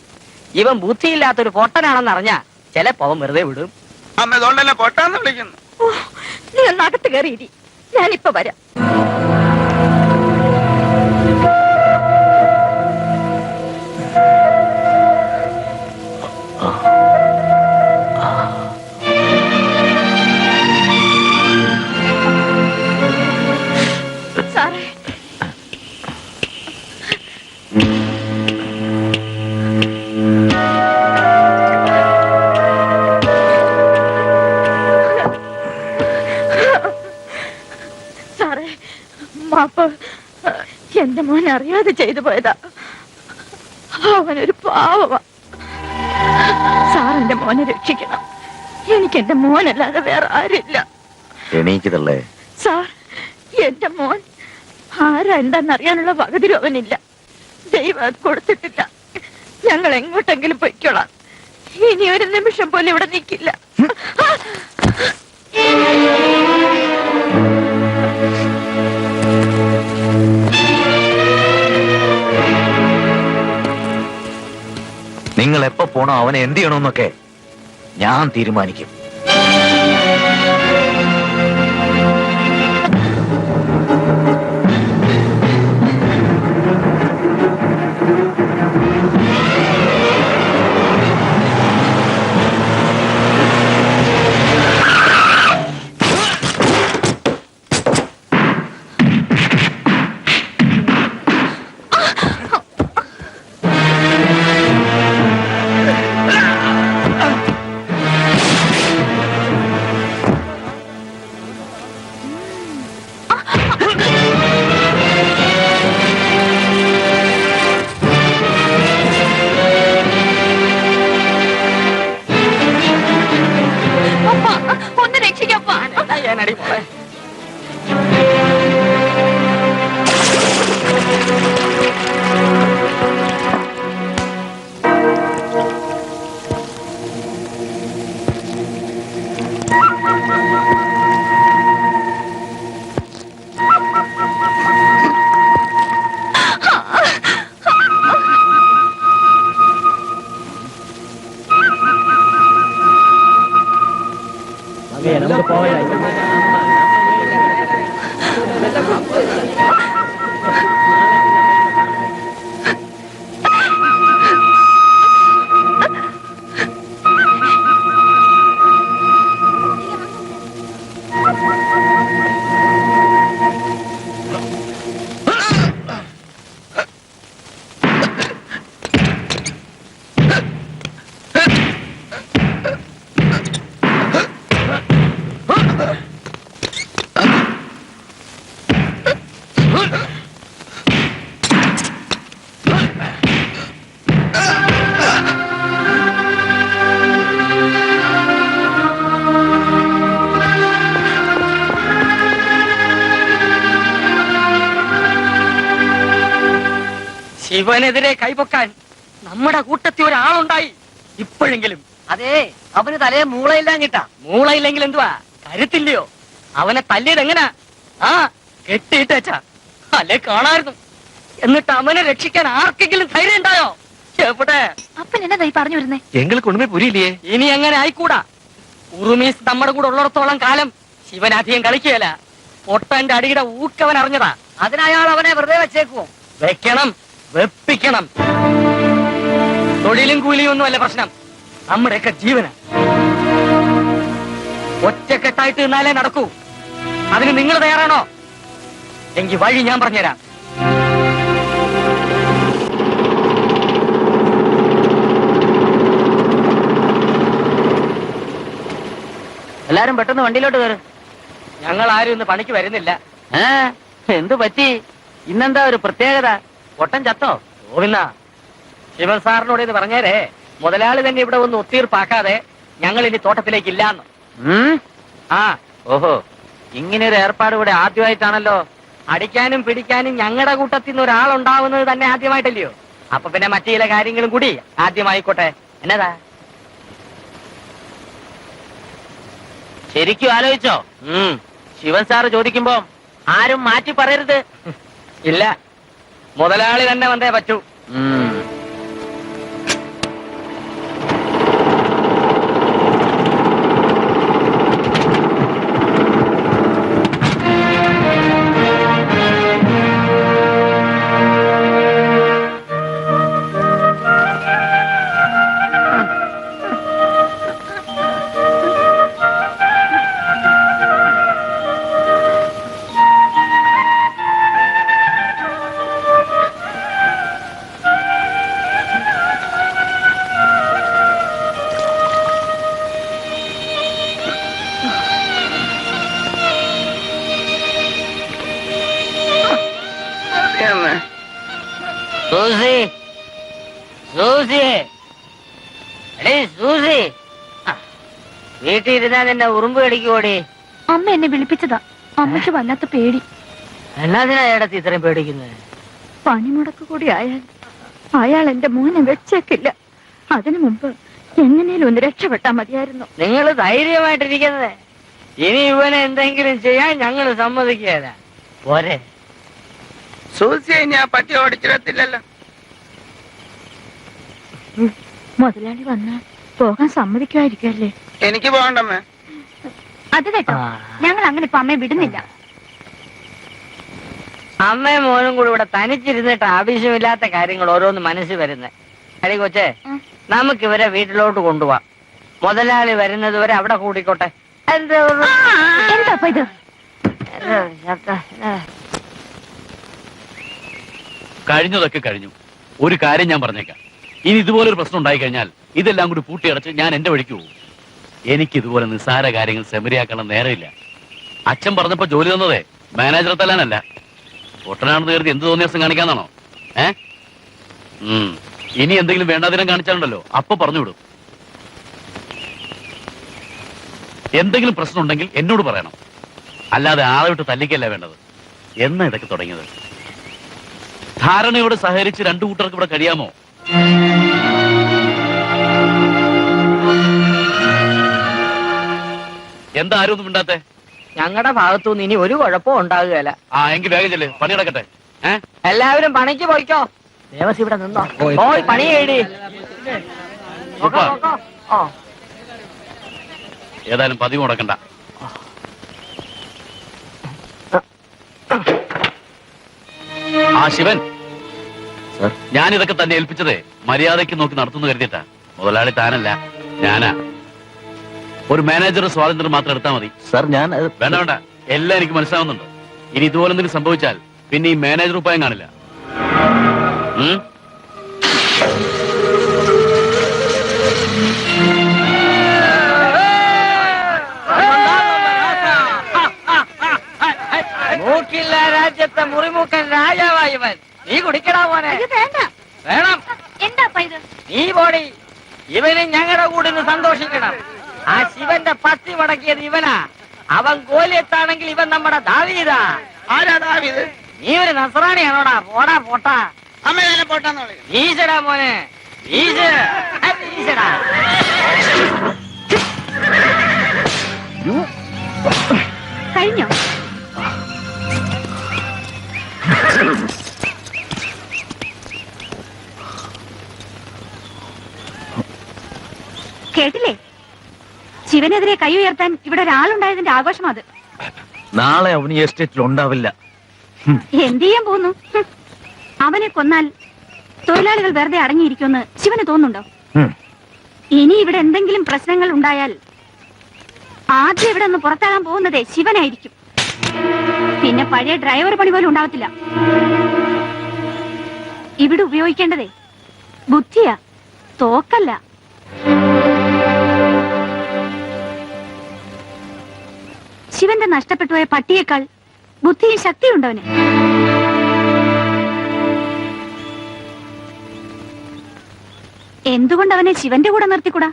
ഇവൻ ബുദ്ധിയില്ലാത്തൊരു പൊട്ടനാണെന്ന് അറിഞ്ഞാ ചിലപ്പോ അവൻ വെറുതെ വിടും. അമ്മ അതുകൊണ്ടല്ലേ പൊട്ടാന്ന് വിളിക്കുന്നു. നീ ഒന്ന് അകത്ത് കയറിയിരി, ഞാനിപ്പോ വരാം. സാറേ, സാറേ മാപ്പ്, എന്റെ മോൻ അറിയാതെ ചെയ്തു പോയതാ. അവനൊരു പാവമാ. സാർ എന്റെ മോനെ രക്ഷിക്കണം. എനിക്ക് എന്റെ മോനല്ലാതെ വേറെ ആരില്ല. എണീക്കതല്ലേ സാർ, എന്റെ മോൻ ആരാ എന്താന്നറിയാനുള്ള വകതിരും അവനില്ല. ദൈവം അത് കൊടുത്തിട്ടില്ല. ഞങ്ങൾ എങ്ങോട്ടെങ്കിലും പൊയ്ക്കോളാം. ഇനി ഒരു നിമിഷം പോലും ഇവിടെ നിൽക്കില്ല. നിങ്ങൾ എപ്പോ പോണോ, അവനെ എന്ത് ചെയ്യണമെന്നൊക്കെ ഞാൻ തീരുമാനിക്കും. ഒന്ന് രക്ഷിക്കപ്പാ. ഞാനടി മോളെ. ശിവനെതിരെ കൈപൊക്കാൻ നമ്മുടെ കൂട്ടത്തിൽ ഒരാളുണ്ടായി. ഇപ്പോഴെങ്കിലും. അതെ, അവന് തലേ മൂളയില്ലാഞ്ഞിട്ടാ. മൂളയില്ലെങ്കിൽ എന്തുവാ, കരുത്തില്ലയോ? അവനെ തല്ലിയത് എങ്ങനാ? കെട്ടിയിട്ടേച്ചാ, അല്ലേ കാണായിരുന്നു. എന്നിട്ട് അവനെ രക്ഷിക്കാൻ ആർക്കെങ്കിലും ധൈര്യം ഉണ്ടായോ? എവിടെ? അപ്പൻ എന്നതാ ഈ പറഞ്ഞു വരുന്നേ? എങ്ങൾക്ക് ഒന്നുമേ പുരിയില്ലേ? ഇനി എങ്ങനെ ആയിക്കൂടാ. ഉറുമീസ് നമ്മുടെ കൂടെ ഉള്ളിടത്തോളം കാലം ശിവൻ അധികം കളിക്കുകയല്ല. പൊട്ടന്റെ അടിയുടെ ഊക്കവൻ അറിഞ്ഞതാ. അതിനയാൾ അവനെ വെറുതെ വെച്ചേക്കുവോ? വെക്കണം, വെപ്പിക്കണം. തൊഴിലും കൂലിയും ഒന്നും അല്ല പ്രശ്നം, നമ്മുടെയൊക്കെ ജീവന്. ഒറ്റക്കെട്ടായിട്ട് നിന്നാലേ നടക്കൂ. അതിന് നിങ്ങൾ തയ്യാറാണോ? എങ്കിൽ വഴി ഞാൻ പറഞ്ഞുതരാം. എല്ലാരും പെട്ടെന്ന് വണ്ടിയിലോട്ട് കയറും. ഞങ്ങൾ ആരും ഇന്ന് പണിക്ക് വരുന്നില്ല. എന്തു പറ്റി? ഇന്നെന്താ ഒരു പ്രത്യേകത? പൊട്ടൻ ചത്തോ? ഗോവിന്ദ, ശിവൻ സാറിനോട് ഇത് പറഞ്ഞേരേ. മുതലാളി തന്നെ ഇവിടെ ഒന്ന് ഒത്തീർപ്പാക്കാതെ ഞങ്ങൾ ഇനി തോട്ടത്തിലേക്ക് ഇല്ലാന്ന്. ആ ഓഹോ, ഇങ്ങനെ ഒരു ഏർപ്പാട് ഇവിടെ ആദ്യമായിട്ടാണല്ലോ. അടിക്കാനും പിടിക്കാനും ഞങ്ങളുടെ കൂട്ടത്തിൽ നിന്ന് ഒരാളുണ്ടാവുന്നത് തന്നെ ആദ്യമായിട്ടല്ലയോ? അപ്പൊ പിന്നെ മറ്റു ചില കാര്യങ്ങളും കൂടി ആദ്യമായിക്കോട്ടെ. എന്നതാ ശരിക്കും ആലോചിച്ചോ? ശിവൻ സാറ് ചോദിക്കുമ്പോ ആരും മാറ്റി പറയരുത്. ഇല്ല, മുതലാളി തന്നെ വന്നേ പറ്റൂ. സൂസി, സൂസി, എടീ സൂസി, വീട്ടിൽ ഇരുന്നാ നിന്നെ ഉറുമ്പ് കടിക്കുവോടി? അമ്മ എന്നെ വിളിപ്പിച്ചതാ. അമ്മയ്ക്ക് വല്ലാത്ത പേടി. എന്നാതിനാ ഏടത്തി ഇത്രയും പേടിക്കുന്നത്? പണിമുടക്ക് കൂടി ആയാൽ അയാൾ എന്റെ മോനെ വെച്ചേക്കില്ല. അതിനു മുമ്പ് എങ്ങനെയും ഒന്ന് രക്ഷപ്പെട്ടാ മതിയായിരുന്നു. നിങ്ങൾ ധൈര്യമായിട്ടിരിക്കുന്നത്. ഇനി ഇവനെ എന്തെങ്കിലും ചെയ്യാൻ ഞങ്ങൾ സമ്മതിക്കുകയില്ല. പോരെ? സൂസിയെ ഞാൻ പറ്റി ഓടിച്ചിടത്തില്ലല്ലോ. മുതലാളി വന്നാൽ പോകാൻ സമ്മതിക്കുമായിരിക്കല്ലേ? എനിക്ക് പോകണ്ടമ്മേ. അത് കേട്ടോ, ഞങ്ങൾ അങ്ങനെ ഇപ്പൊ അമ്മയെ വിടുന്നില്ല. അമ്മയും മോനും കൂടി ഇവിടെ തനിച്ചിരുന്നിട്ട് ആവശ്യമില്ലാത്ത കാര്യങ്ങൾ ഓരോന്ന് മനസ്സിൽ വരുന്നത്. അടി കൊച്ചേ, നമുക്ക് ഇവരെ വീട്ടിലോട്ട് കൊണ്ടുപോവാം. മുതലാളി വരുന്നത് വരെ അവിടെ കൂടിക്കോട്ടെ. എന്താ ഇത്? കഴിഞ്ഞതൊക്കെ കഴിഞ്ഞു. ഒരു കാര്യം ഞാൻ പറഞ്ഞേക്കാം, ഇനി ഇതുപോലൊരു പ്രശ്നം ഉണ്ടായി കഴിഞ്ഞാൽ ഇതെല്ലാം കൂടി പൂട്ടിയടച്ച് ഞാൻ എന്റെ വഴിക്ക് പോകും. എനിക്ക് ഇതുപോലെ നിസ്സാര കാര്യങ്ങൾ സെമരിയാക്കണം നേരമില്ല. അച്ഛൻ പറഞ്ഞപ്പോ ജോലി തന്നതേ മാനേജറെ തല്ലാനല്ല, പൊട്ടനാണെന്ന് കരുതി എന്ത് തോന്നിയ ദിവസം കാണിക്കാന്നാണോ? ഇനി എന്തെങ്കിലും വേണ്ടാതിനം കാണിച്ചാലുണ്ടല്ലോ അപ്പൊ പറഞ്ഞുവിടും. എന്തെങ്കിലും പ്രശ്നം ഉണ്ടെങ്കിൽ എന്നോട് പറയണം, അല്ലാതെ ആളെ വിട്ട് തല്ലിക്കല്ല വേണ്ടത്. എന്നാ ഇതൊക്കെ തുടങ്ങിയത്? ധാരണയോട് സഹകരിച്ച് രണ്ടു കൂട്ടർക്ക് ഇവിടെ കഴിയാമോ? എന്താ ആരും ഒന്നും മിണ്ടാത്തെ? ഞങ്ങളുടെ ഭാഗത്തുനിന്ന് ഇനി ഒരു കുഴപ്പവും ഉണ്ടാകുകയല്ല. ആ എങ്കിൽ വേഗം ചെല്ല്, പണി നടക്കട്ടെ. എല്ലാവരും പണിക്ക് പോയിക്കോ. ദേവസ് ഇവിടെ നിന്നോ? പോയി പണി ചെയ്യടി. ഏതായാലും പതിവ് മുടക്കണ്ട. ആ ശിവൻ, ഞാനിതൊക്കെ തന്നെ ഏൽപ്പിച്ചതേ മര്യാദയ്ക്ക് നോക്കി നടത്തുന്നു കരുതിയിട്ടാ. മുതലാളി താനല്ല, ഞാനാ. ഒരു മാനേജർ സ്വാതന്ത്ര്യം മാത്രം എടുത്താൽ മതി. സാർ ഞാൻ വേണ്ട വേണ്ട, എല്ലാം എനിക്ക് മനസ്സിലാവുന്നുണ്ട്. ഇനി ഇതുപോലെ എന്തെങ്കിലും സംഭവിച്ചാൽ പിന്നെ ഈ മാനേജർ ഉപ്പായം കാണില്ല. മൂക്കില്ല രാജ്യത്തെ മുറിമൂക്കൻ രാജാവായവൻ. നീ കുടിക്കടാ മോനെ. വേണം. എന്താ ഇത്? നീ പോടി. ഇവന് ഞങ്ങളുടെ കൂടെ നിന്ന് സന്തോഷിക്കണം. ആ ശിവന്റെ പത്തി മടക്കിയത് ഇവനാ. അവൻ ഗോലിയത്താണെങ്കിൽ ഇവൻ നമ്മുടെ ദാവീദാ. ആരാ ദാവീദ്? നീ ഒരു നസ്രാണിയാണോടാ? പോടാ പോട്ടാ. അമ്മ പോട്ടാന്ന് വിളിക്കും. ഈശ്വരാ മോനെ, ഈശ്വരാ. കഴിഞ്ഞോ? കേട്ടില്ലേ? ശിവനെതിരെ കൈ ഉയർത്താൻ ഇവിടെ ഒരാളുണ്ടായതിന്റെ ആഘോഷം അത്. നാളെ അവന് ഈ എസ്റ്റേറ്റിൽ ഉണ്ടാവില്ല. എന്ത് ചെയ്യാൻ പോകുന്നു? അവനെ കൊന്നാൽ തൊഴിലാളികൾ വെറുതെ അടങ്ങിയിരിക്കുമെന്ന് ശിവന് തോന്നുന്നുണ്ടോ? ഇനി ഇവിടെ എന്തെങ്കിലും പ്രശ്നങ്ങൾ ഉണ്ടായാൽ ആദ്യം ഇവിടെ നിന്ന് പുറത്താകാൻ പോകുന്നതേ ശിവനായിരിക്കും. പിന്നെ പഴയ ഡ്രൈവർ പണി പോലും ഉണ്ടാവത്തില്ല. ഇവിടെ ഉപയോഗിക്കേണ്ടതേ ബുദ്ധിയാ, തോക്കല്ല. ശിവന്റെ നഷ്ടപ്പെട്ടുപോയ പട്ടിയേക്കാൾ ബുദ്ധിയും ശക്തിയുണ്ടവന്. എന്തുകൊണ്ട് അവനെ ശിവന്റെ കൂടെ നിർത്തിക്കൂടാ?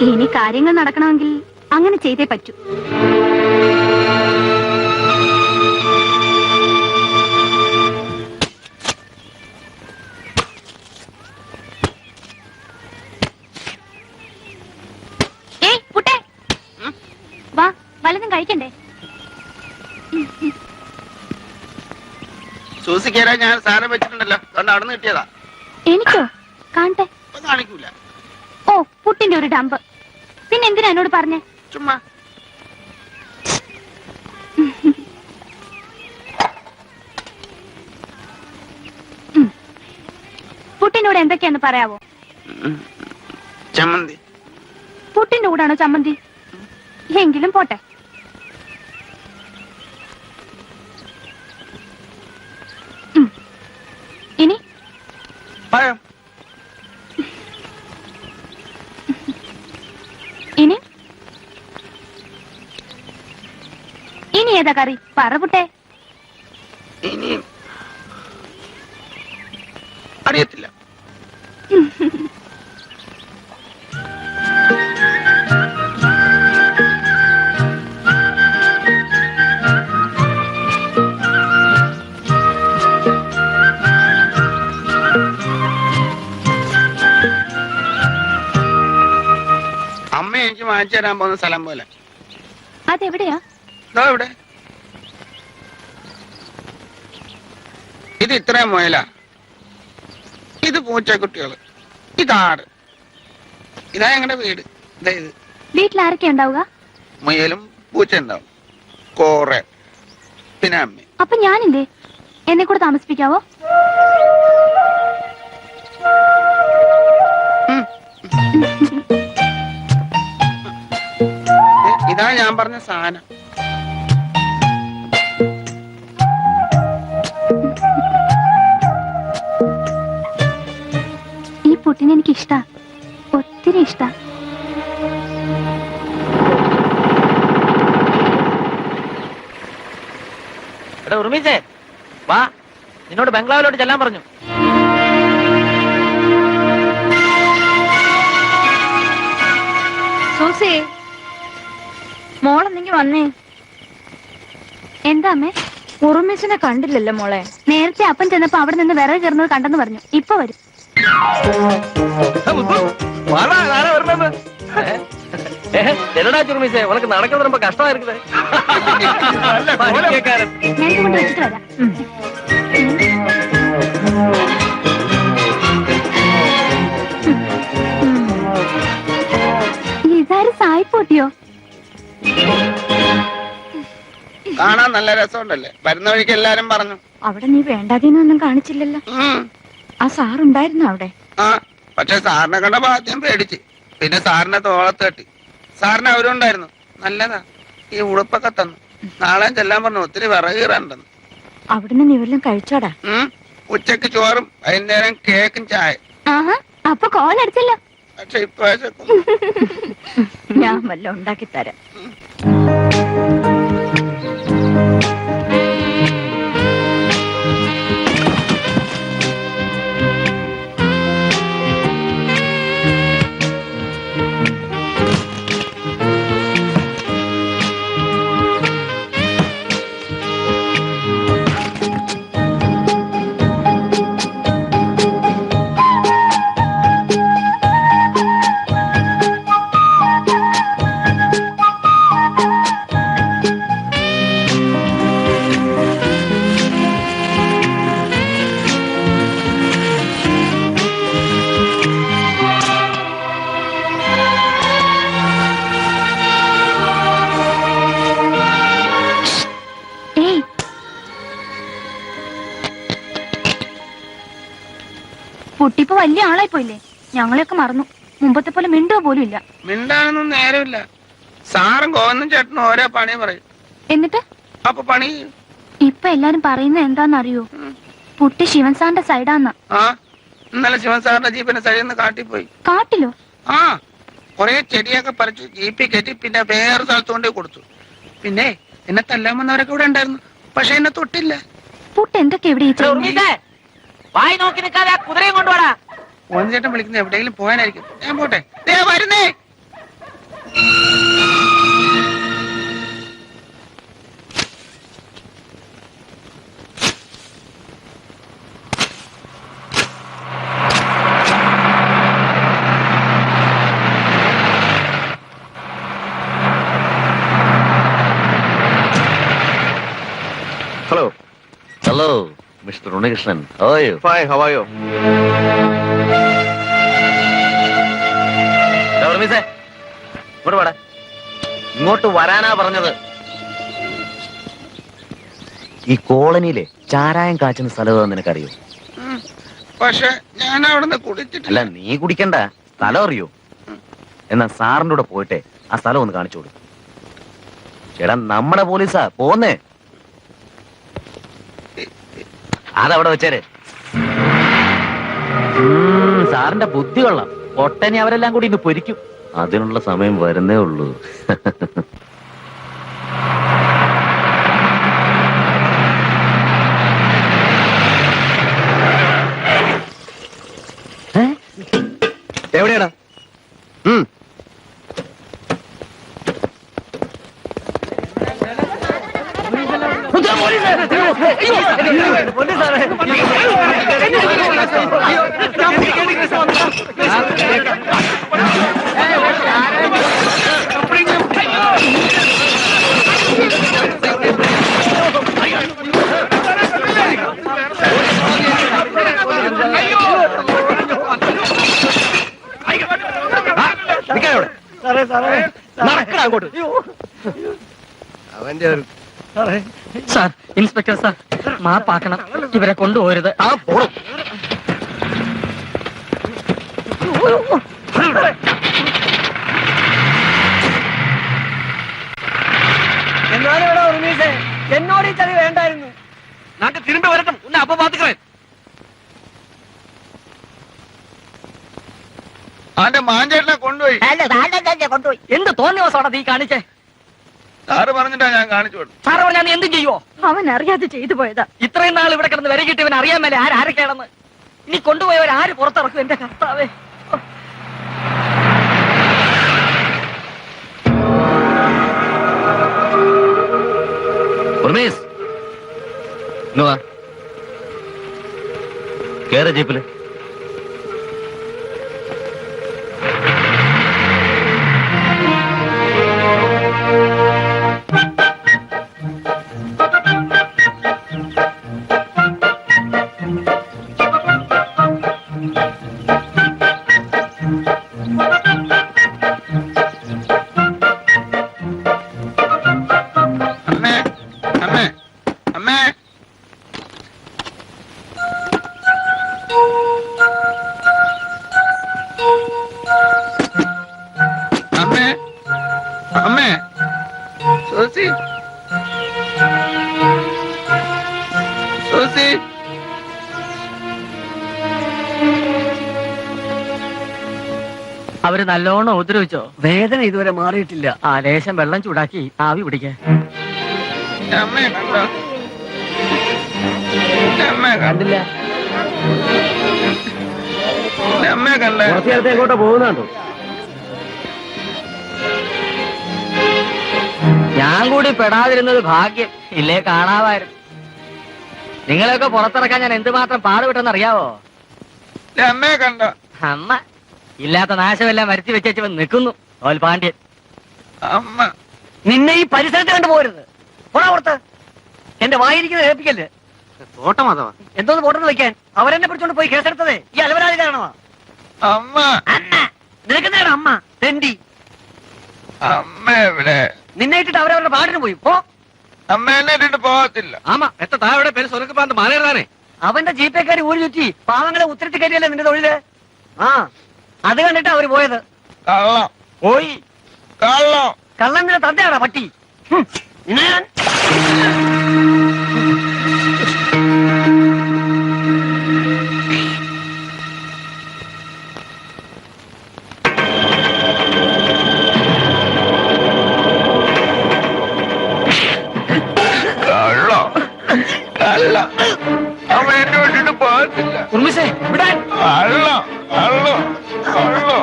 ഇനി കാര്യങ്ങൾ നടക്കണമെങ്കിൽ അങ്ങനെ ചെയ്തേ പറ്റൂ. വാ, വല്ലതും കഴിക്കണ്ടേ? സൂസിക്കേരാ ഞാൻ സാധനം വെച്ചിട്ടുണ്ടല്ലോ, അതുകൊണ്ട് അവിടെ നിന്ന് കിട്ടിയതാ. എനിക്കോ? കാണട്ടെ. കാണിക്കൂല. ഓ, പുട്ടിന്റെ ഒരു ഡമ്പ്. പിന്നെ എന്തിനാ എന്നോട് പറഞ്ഞേ? ചുമ്മാ. പുട്ടിനോട് എന്തൊക്കെയാന്ന് പറയാവോ? ചമ്മന്തി. പുട്ടിന്റെ കൂടാണോ ചമ്മന്തി? എങ്കിലും പോട്ടെ. ഇനി പഴം. ഇനി ഇനി ഏതാ കറി? പറ പുട്ടേ. ഇനി അറിയത്തില്ല. അമ്മ എനിക്ക് വാങ്ങിച്ചു തരാൻ പോകുന്ന സ്ഥലം പോലെ. അതെവിടെയാ? ഇവിടെ. ഇത് ഇത്രയും മുയല, ഇത് പൂച്ചക്കുട്ടികള്, ഇതാട്, ഇതാ ഞങ്ങളുടെ വീട്. ഇത് വീട്ടിൽ ആരൊക്കെ ഉണ്ടാവുക? മുയലും പൂച്ച ഉണ്ടാവും, കോറെ, പിന്നെ അമ്മ. അപ്പൊ ഞാനില്ലേ? എന്നെ കൂടെ താമസിപ്പിക്കാവോ? ഇതാ ഞാൻ പറഞ്ഞ സാധനം. ഈ പുട്ടിന് എനിക്ക് ഇഷ്ടാ, ഒത്തിരി ഇഷ്ടാ. എടാ ഉറുമീസേ, വാ, നിന്നോട് ബംഗ്ലാവിലോട്ട് ചെല്ലാൻ പറഞ്ഞു. സൂസി, മോളെന്തെങ്കിലും വന്നേ. എന്താ അമ്മേ? ഉറുമീസിനെ കണ്ടില്ലല്ലോ മോളെ. നേരത്തെ അപ്പൻ ചെന്നപ്പോ അവിടെ നിന്ന് വിറക് കയറുന്നത് കണ്ടെന്ന് പറഞ്ഞു. ഇപ്പൊ വരും. என்னடா சுருமிசே, உனக்கு நடக்கிறது ரொம்ப கஷ்டமா இருக்குது. ഞാൻ ഇത് കൊണ്ട് വെച്ചിട്ട് വരാം. ഇതാരും സായിപ്പോട്ടിയോ? കാണാൻ നല്ല രസമുണ്ടല്ലേ? വരുന്ന വഴിക്ക് എല്ലാരും പറഞ്ഞു. അവിടെ നീ വേണ്ടാതെയൊന്നും കാണിച്ചില്ലല്ലോ. ആ സാറുണ്ടായിരുന്നു അവിടെ? ആ, പക്ഷെ സാറിനെ കണ്ടപ്പോ ആദ്യം പേടിച്ച്, പിന്നെ സാറിനെ തോളത്ത് കെട്ടി. സാറിന് അവരുണ്ടായിരുന്നു. നല്ലതാ, ഈ ഉടുപ്പൊക്കെ തന്നു. നാളെ ചെല്ലാൻ പറഞ്ഞു, ഒത്തിരി വിറക് കീറാണ്ടെന്ന്. അവിടുന്ന് നീ വല്ലതും കഴിച്ചോടാ? ഉച്ചക്ക് ചോറും വൈകുന്നേരം കേക്കും ചായ. അപ്പൊ കോളടിച്ചല്ലോ. പക്ഷെ ഇപ്പൊ ഞാൻ വല്ലതും ഉണ്ടാക്കി തരാം. കുട്ടിപ്പോ വലിയ ആളായി പോയില്ലേ? ഞങ്ങളെയൊക്കെ മറന്നു. മുമ്പത്തെ പോലെ മിണ്ടുക പോലും ഇല്ല. മിണ്ടാനൊന്നും നേരമില്ല. സാറും ഗോവന്നും ചേട്ടനും ഓരോ പണി പറയും. എന്നിട്ട് അപ്പൊ പണി ഇപ്പൊ എല്ലാരും പറയുന്നത് എന്താന്നറിയോ? പുട്ടി ശിവൻ സാറിന്റെ സൈഡാന്ന്. ആ, ഇന്നലെ ശിവൻ സാറിന്റെ ജീപ്പിന്റെ സൈഡിൽ നിന്ന് കാട്ടിപ്പോയി. കാട്ടിലോ? ആ, കൊറേ ചെടിയൊക്കെ പറിച്ചു ജീപ്പി കയറ്റി, പിന്നെ വേറെ സ്ഥലത്ത് കൊണ്ടേ കൊടുത്തു. പിന്നെ എന്നെ തല്ലാൻ വന്നവരൊക്കെ ഇവിടെ ഉണ്ടായിരുന്നു. പക്ഷെ എന്നെ തൊട്ടില്ല. പുട്ട് എന്തൊക്കെ എവിടെ വായി നോക്കി നിൽക്കാതെ ആ കുതിരയും കൊണ്ടുപോടാ. മോഹൻചേട്ടൻ വിളിക്കുന്നത് എവിടെയെങ്കിലും പോകാനായിരിക്കും. ഞാൻ പോട്ടെ. ദേ വരുന്നേ. Hello hello mister Unnikrishnan. OYO Fine, how are you? ഇങ്ങോട്ട് വാടാ. ഇങ്ങോട്ട് വരാനാ പറഞ്ഞത്. ഈ കോളനിയിലെ ചാരായം കാച്ചുന്ന സ്ഥലം നിനക്കറിയോ? പക്ഷെ ഞാൻ അവിടെ കുടിച്ചിട്ടില്ല. അല്ല, നീ കുടിക്കണ്ട, സ്ഥലം അറിയോ? എന്നാ സാറിന്റെ കൂടെ പോയിട്ടെ ആ സ്ഥലം ഒന്ന് കാണിച്ചു കൊടുക്കും. ചേട്ടാ, നമ്മുടെ പോലീസാ, പോന്നേ. അതവിടെ വെച്ചേരെ. സാറിന്റെ ബുദ്ധി കൊള്ളാം. ഒട്ടനെ അവരെല്ലാം കൂടി ഇന്ന് പൊരിക്കും. അതിനുള്ള സമയം വരുന്നേ ഉള്ളൂ. എവിടെയാടാ? അങ്ങോട്ട് അവന്റെ ഒരു സാർ, ഇൻസ്പെക്ടർ സാർ, മാപ്പാക്കണം. ഇവരെ കൊണ്ടുപോരുത്. ആ പോണം. എന്നോട് ഈ ചതി വേണ്ടായിരുന്നു. നാട്ടിൽ തിരുമ്പി വരട്ടും. ഒന്ന് അപ്പൊ പാത്തുക്കളെ. അവന്റെ മാഞ്ചേട്ടനെ കൊണ്ടുപോയി. കൊണ്ടുപോയി. എന്ത് തോന്നിയ ദിവസമാണ് നീ കാണിച്ചേ? സാറ് പറഞ്ഞിട്ടാ ഞാൻ കാണിച്ചു കൊടുത്തു. സാറ് പറഞ്ഞാൽ നീ എന്തും ചെയ്യുവോ? അവൻ അറിയാതെ ചെയ്തു പോയതാ. ഇത്രയും നാൾ ഇവിടെ കിടന്ന് വരെ കിട്ടിയവൻ അറിയാൻ മേലെ ആരൊക്കെയാണെന്ന്. ഇനി കൊണ്ടുപോയവർ ആര് പുറത്തിറക്കും? എന്റെ കർത്താവേ. കേറ ജീപ്പില്. അമ്മേ, അമ്മേ, അമ്മേ. അമ്മേ, അമ്മേ, സോസി, സോസി. അവര് നല്ലോണം ഉപദ്രവിച്ചോ? വേദന ഇതുവരെ മാറിയിട്ടില്ല. ആ ലേശം വെള്ളം ചൂടാക്കി ആവി പിടിക്കാൻ. അമ്മയെ കണ്ടോ? അമ്മയെ കണ്ടില്ല. അമ്മയെ കണ്ടേ? എങ്ങോട്ടോ പോകുന്നുണ്ടോ? ഞാൻ കൂടി പെടാതിരുന്നത് ഭാഗ്യം. ഇല്ലേ കാണാമായിരുന്നു. നിങ്ങളെയൊക്കെ പുറത്തിറക്കാൻ ഞാൻ എന്തുമാത്രം പാടുപെട്ടെന്ന് അറിയാവോ? അമ്മയെ കണ്ടോ? അമ്മ ഇല്ലാത്ത നാശമെല്ലാം വരുത്തി വെച്ചവൻ നിൽക്കുന്നു. പാണ്ഡ്യൻ. അമ്മ നിന്നെ ഈ പരിസരത്ത് കണ്ടുപോരുത്. പോടാ പുറത്ത്. എന്റെ വായിരിക്കുന്നത് ഏൽപ്പിക്കല്ലേ. തോട്ടമാധവ എന്തോന്ന് പോട്ടെന്ന് വെക്കാൻ അവരെന്നെ പിടിച്ചോണ്ട് പോയി കേസെടുത്തതേ ഈ അലവരാതി കാരണമാ. അമ്മ അമ്മ നിനക്കെന്താണ് അമ്മ? തെണ്ടി. അമ്മ എവിടെ? നിന്നെ ഇട്ടിട്ട് അവരവരുടെ പാടിന് പോയി. പോ. അമ്മ എന്നെ ഇട്ടിട്ട് പോകത്തില്ല. ആമാ എത്ര താഴെ പേര് സ്വർഗപ്പാന്ത് മാലേറാനേ. അവന്റെ ജീപ്പേക്കാരി ഊരി ചുറ്റി പാവങ്ങളെ ഉത്തരത്തി കയറിയല്ലേ നിന്റെ തൊഴില്. ആ അത് കണ്ടിട്ട് അവര് പോയത്. കള്ളം. പോയി. കള്ളം. കള്ളം നിന്നെ തന്തയാടാ പട്ടി. നിന്നെ ഞാൻ കള്ളം. അവൻ എന്നെ വിട്ടിട്ട് പോകത്തില്ല. ഉർമിസേ വിടാൻ. അള്ളോ അള്ളോ അള്ളോ.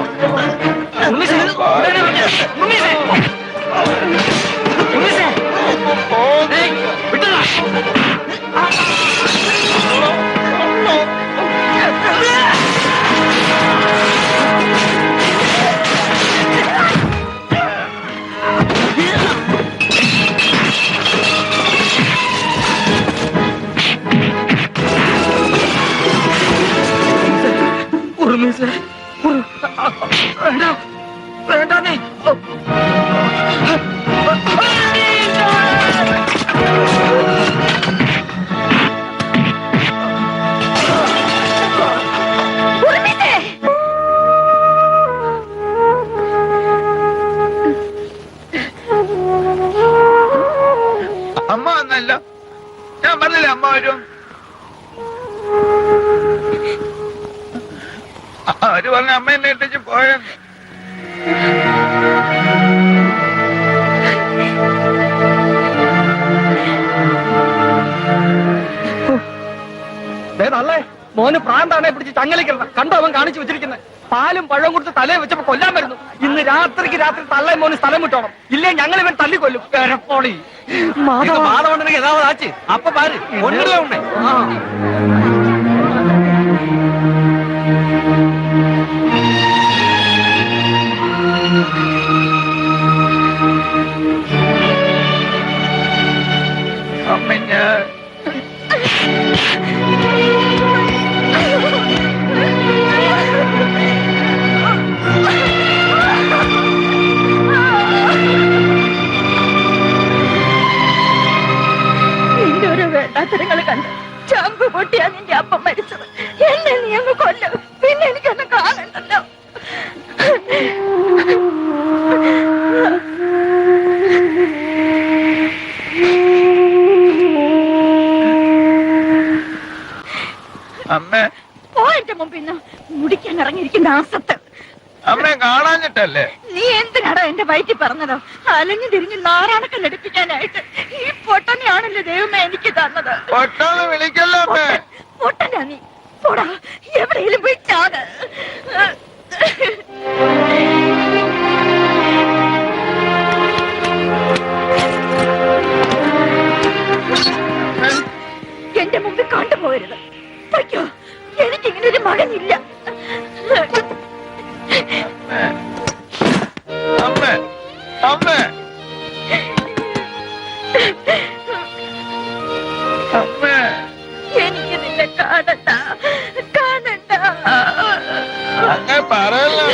ഉർമിസേ വിടാൻ. ഉർമിസേ ഉർമിസേ വിട്ടതാ. വേണ്ടേ. അമ്മ വന്നല്ലോ. ഞാൻ പറഞ്ഞില്ലേ അമ്മ വരും. അവര് പറഞ്ഞ അമ്മ എന്നെ ഇട്ടിച്ച് പോയെന്ന്. നല്ലേ മോന് പ്രാന്താണെ പിടിച്ച് ചങ്ങലിക്കണം. കണ്ടോ അവൻ കാണിച്ചു വെച്ചിരിക്കുന്നത്. പാലും പഴവും കൊടുത്ത് തലയെ വെച്ചപ്പോ കൊല്ലാൻ വരുന്നു. ഇന്ന് രാത്രി തള്ളേ മോന് സ്ഥലം വിട്ടോണം. ഇല്ലേ ഞങ്ങൾ ഇവൻ തല്ലിക്കൊല്ലും. പോളി മാധവണ്ണനെങ്കിൽ ഏതാവത് ആച്ച് അപ്പൊ പാര് ഒന്നുമില്ല ഉണ്ടേ. അമ്മ ഞാൻ നിന്റെ ഓരോ വേണ്ടാത്തരങ്ങൾ കണ്ട് ചാമ്പ് പൊട്ടിയാ നിന്റെ അപ്പം മരിച്ചത്. എന്നെ നീ അങ്ങ് കൊല്ലും. പിന്നെ എനിക്കൊന്നും കാണണ്ടല്ലോ. അമ്മേ പോ എന്റെ മുമ്പിന്ന്. മുടിക്കാൻ ഇറങ്ങിയിരിക്കുന്ന ആസത്ത്. അമ്മയെ കാണാഞ്ഞിട്ടല്ലേ? നീ എന്തിനാടാ എന്റെ വയറ്റിൽ പറഞ്ഞത്? അലഞ്ഞു തിരിഞ്ഞ് നാറാണക്കം എടുപ്പിക്കാനായിട്ട്. ഈ പൊട്ടനെയാണല്ലോ ദൈവമേ എനിക്ക് തന്നത്. പൊട്ടാന്ന് വിളിക്കല്ലോ അമ്മേ. പൊട്ടനാ നീ. പോടാ എവിടെയെങ്കിലും പോയി ചാട്. എന്റെ മുമ്പിൽ കണ്ടുപോകരുത്. അയ്യോ എനിക്കിങ്ങനെ ഒരു മകനില്ല. അമ്മേ അമ്മേ അമ്മേ എനിക്ക് നിന്നെ കാണണ്ട കാണണ്ട. അങ്ങനെ പറയല്ലോ.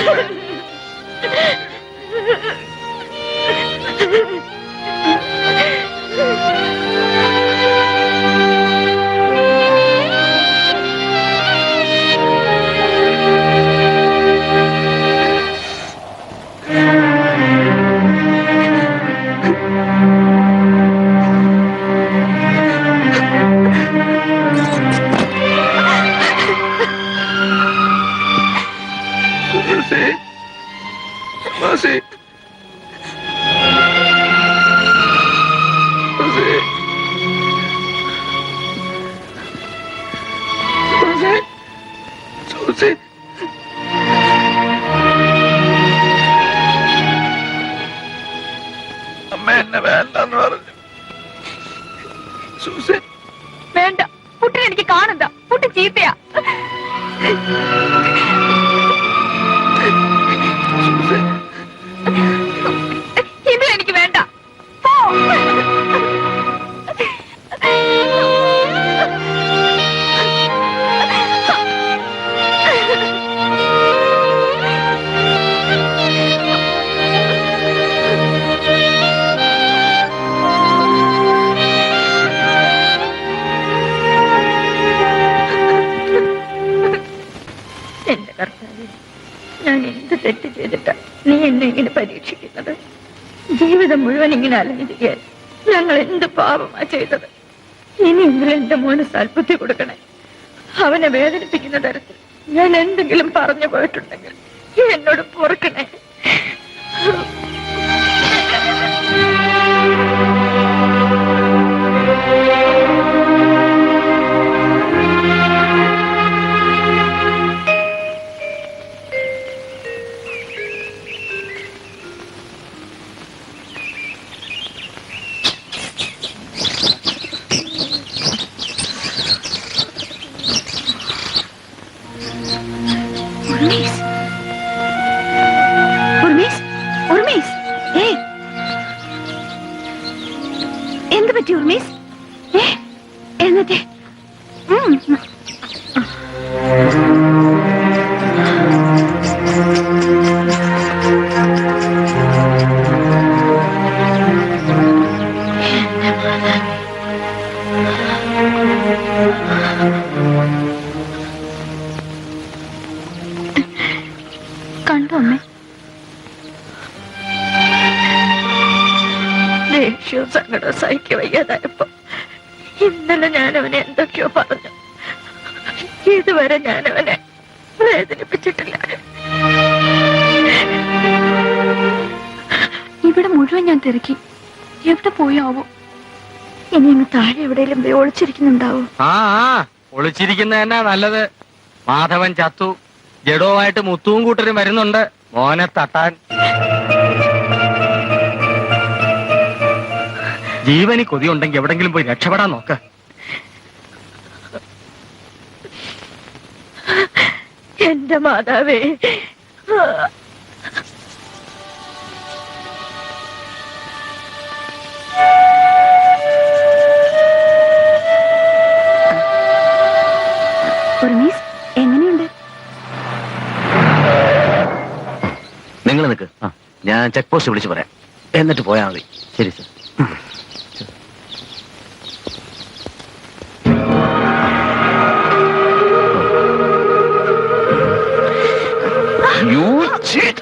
അമ്മ എന്നെ വേണ്ടെന്ന് പറഞ്ഞു. വേണ്ട. കുട്ടിനെ എനിക്ക് കാണണ്ട. കുട്ടി ചീത്തയാ. ഇത് എനിക്ക് വേണ്ട. പോ. എന്റെ കർത്താവേ, ഞാൻ എന്ത് തെറ്റ് ചെയ്തിട്ടാ നീ എന്നെ ഇങ്ങനെ പരീക്ഷിക്കുന്നത്? ജീവിതം മുഴുവൻ ഇങ്ങനെ അലഞ്ഞിരിക്കാൻ ഞങ്ങൾ എന്ത് പാപമാ ചെയ്തത്? ഇനിയെങ്കിലും എന്റെ മോന് സൽബുദ്ധി കൊടുക്കണേ. അവനെ വേദനിപ്പിക്കുന്ന തരത്തിൽ ഞാൻ എന്തെങ്കിലും പറഞ്ഞു പോയിട്ടുണ്ടെങ്കിൽ എന്നോട് പൊറുക്കണേ. പറ്റി ഉർമീസ്? എന്നിട്ട് കണ്ടോ അമ്മേ? ദേഷ്യവും സങ്കടവും സഹിക്കാൻ വയ്യാതായപ്പോ ഇന്നലെ ഞാൻ അവനെ എന്തൊക്കെയോ പറഞ്ഞു. ഇതുവരെ ഞാൻ അവനെ വേദനിപ്പിച്ചിട്ടില്ല. ഇവിടെ മുഴുവൻ ഞാൻ തിരക്കി, എവിടെ പോയാവോ? ഇനി അങ്ങ് താഴെ എവിടെയെങ്കിലും പോയി ഒളിച്ചിരിക്കുന്നുണ്ടാവോ? ഒളിച്ചിരിക്കുന്നതന്നെ നല്ലത്. മാധവൻ ചത്തു, ജഡവുമായിട്ട് മുത്തുവും കൂട്ടരും വരുന്നുണ്ട് മോനെ തട്ടാൻ. ജീവന് കൊതിയുണ്ടെങ്കിൽ എവിടെങ്കിലും പോയി രക്ഷപ്പെടാൻ നോക്ക്. എന്റെ മാതാവേ, ഉർമീസ് എങ്ങനെയുണ്ട്? നിങ്ങൾ നിൽക്ക്, ഞാൻ ചെക്ക് പോസ്റ്റ് വിളിച്ച് പറയാം, എന്നിട്ട് പോയാൽ മതി. ശരി സർ. You cheat!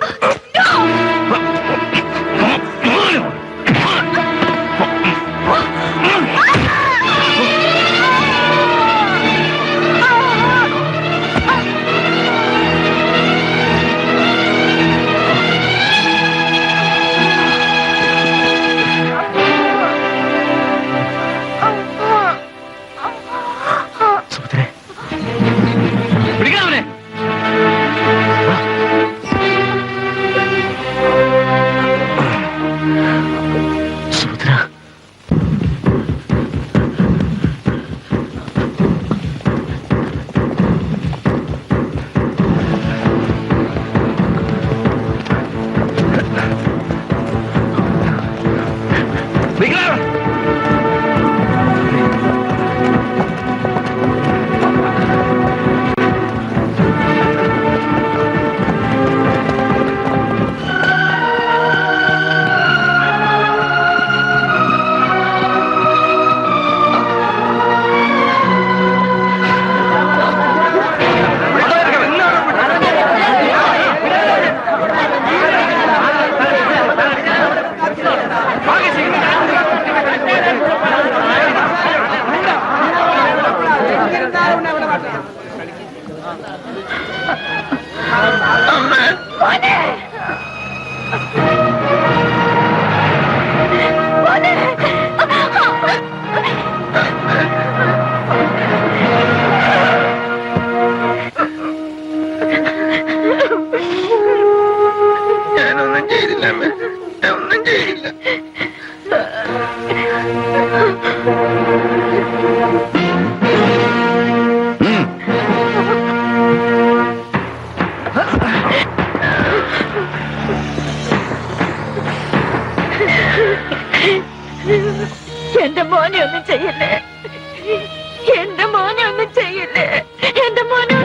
ഞാനൊന്നും ചെയ്തില്ല അമ്മ, ഒന്നും ചെയ്തില്ല. എന്റെ മോനെ ഒന്നും ചെയ്യല്ലേ, എന്റെ മോനെ ഒന്നും ചെയ്യല്ലേ, എന്റെ മോനെ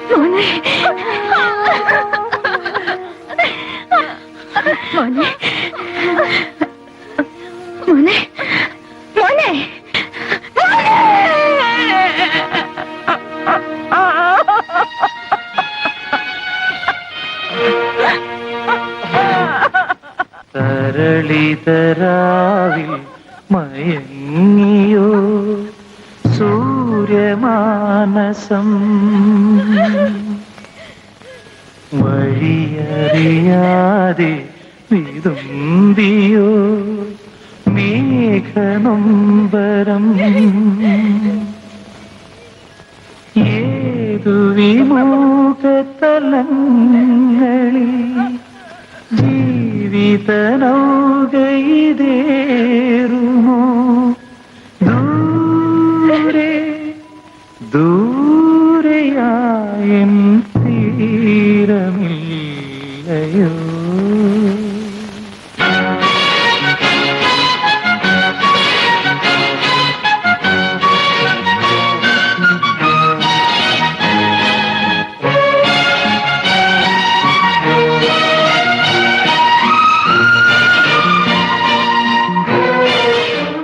മോനെ മോനെ മോനെ തരളിതരാവിൽ മയങ്ങിയോ സൂര്യമാനസം വഴിയറിയാതെ വിതുമ്പിയോ മേഘനൊമ്പരം ഏതു വിമുഖതലങ്ങളിൽ ജീവിത നൗകയിതേറുന്നു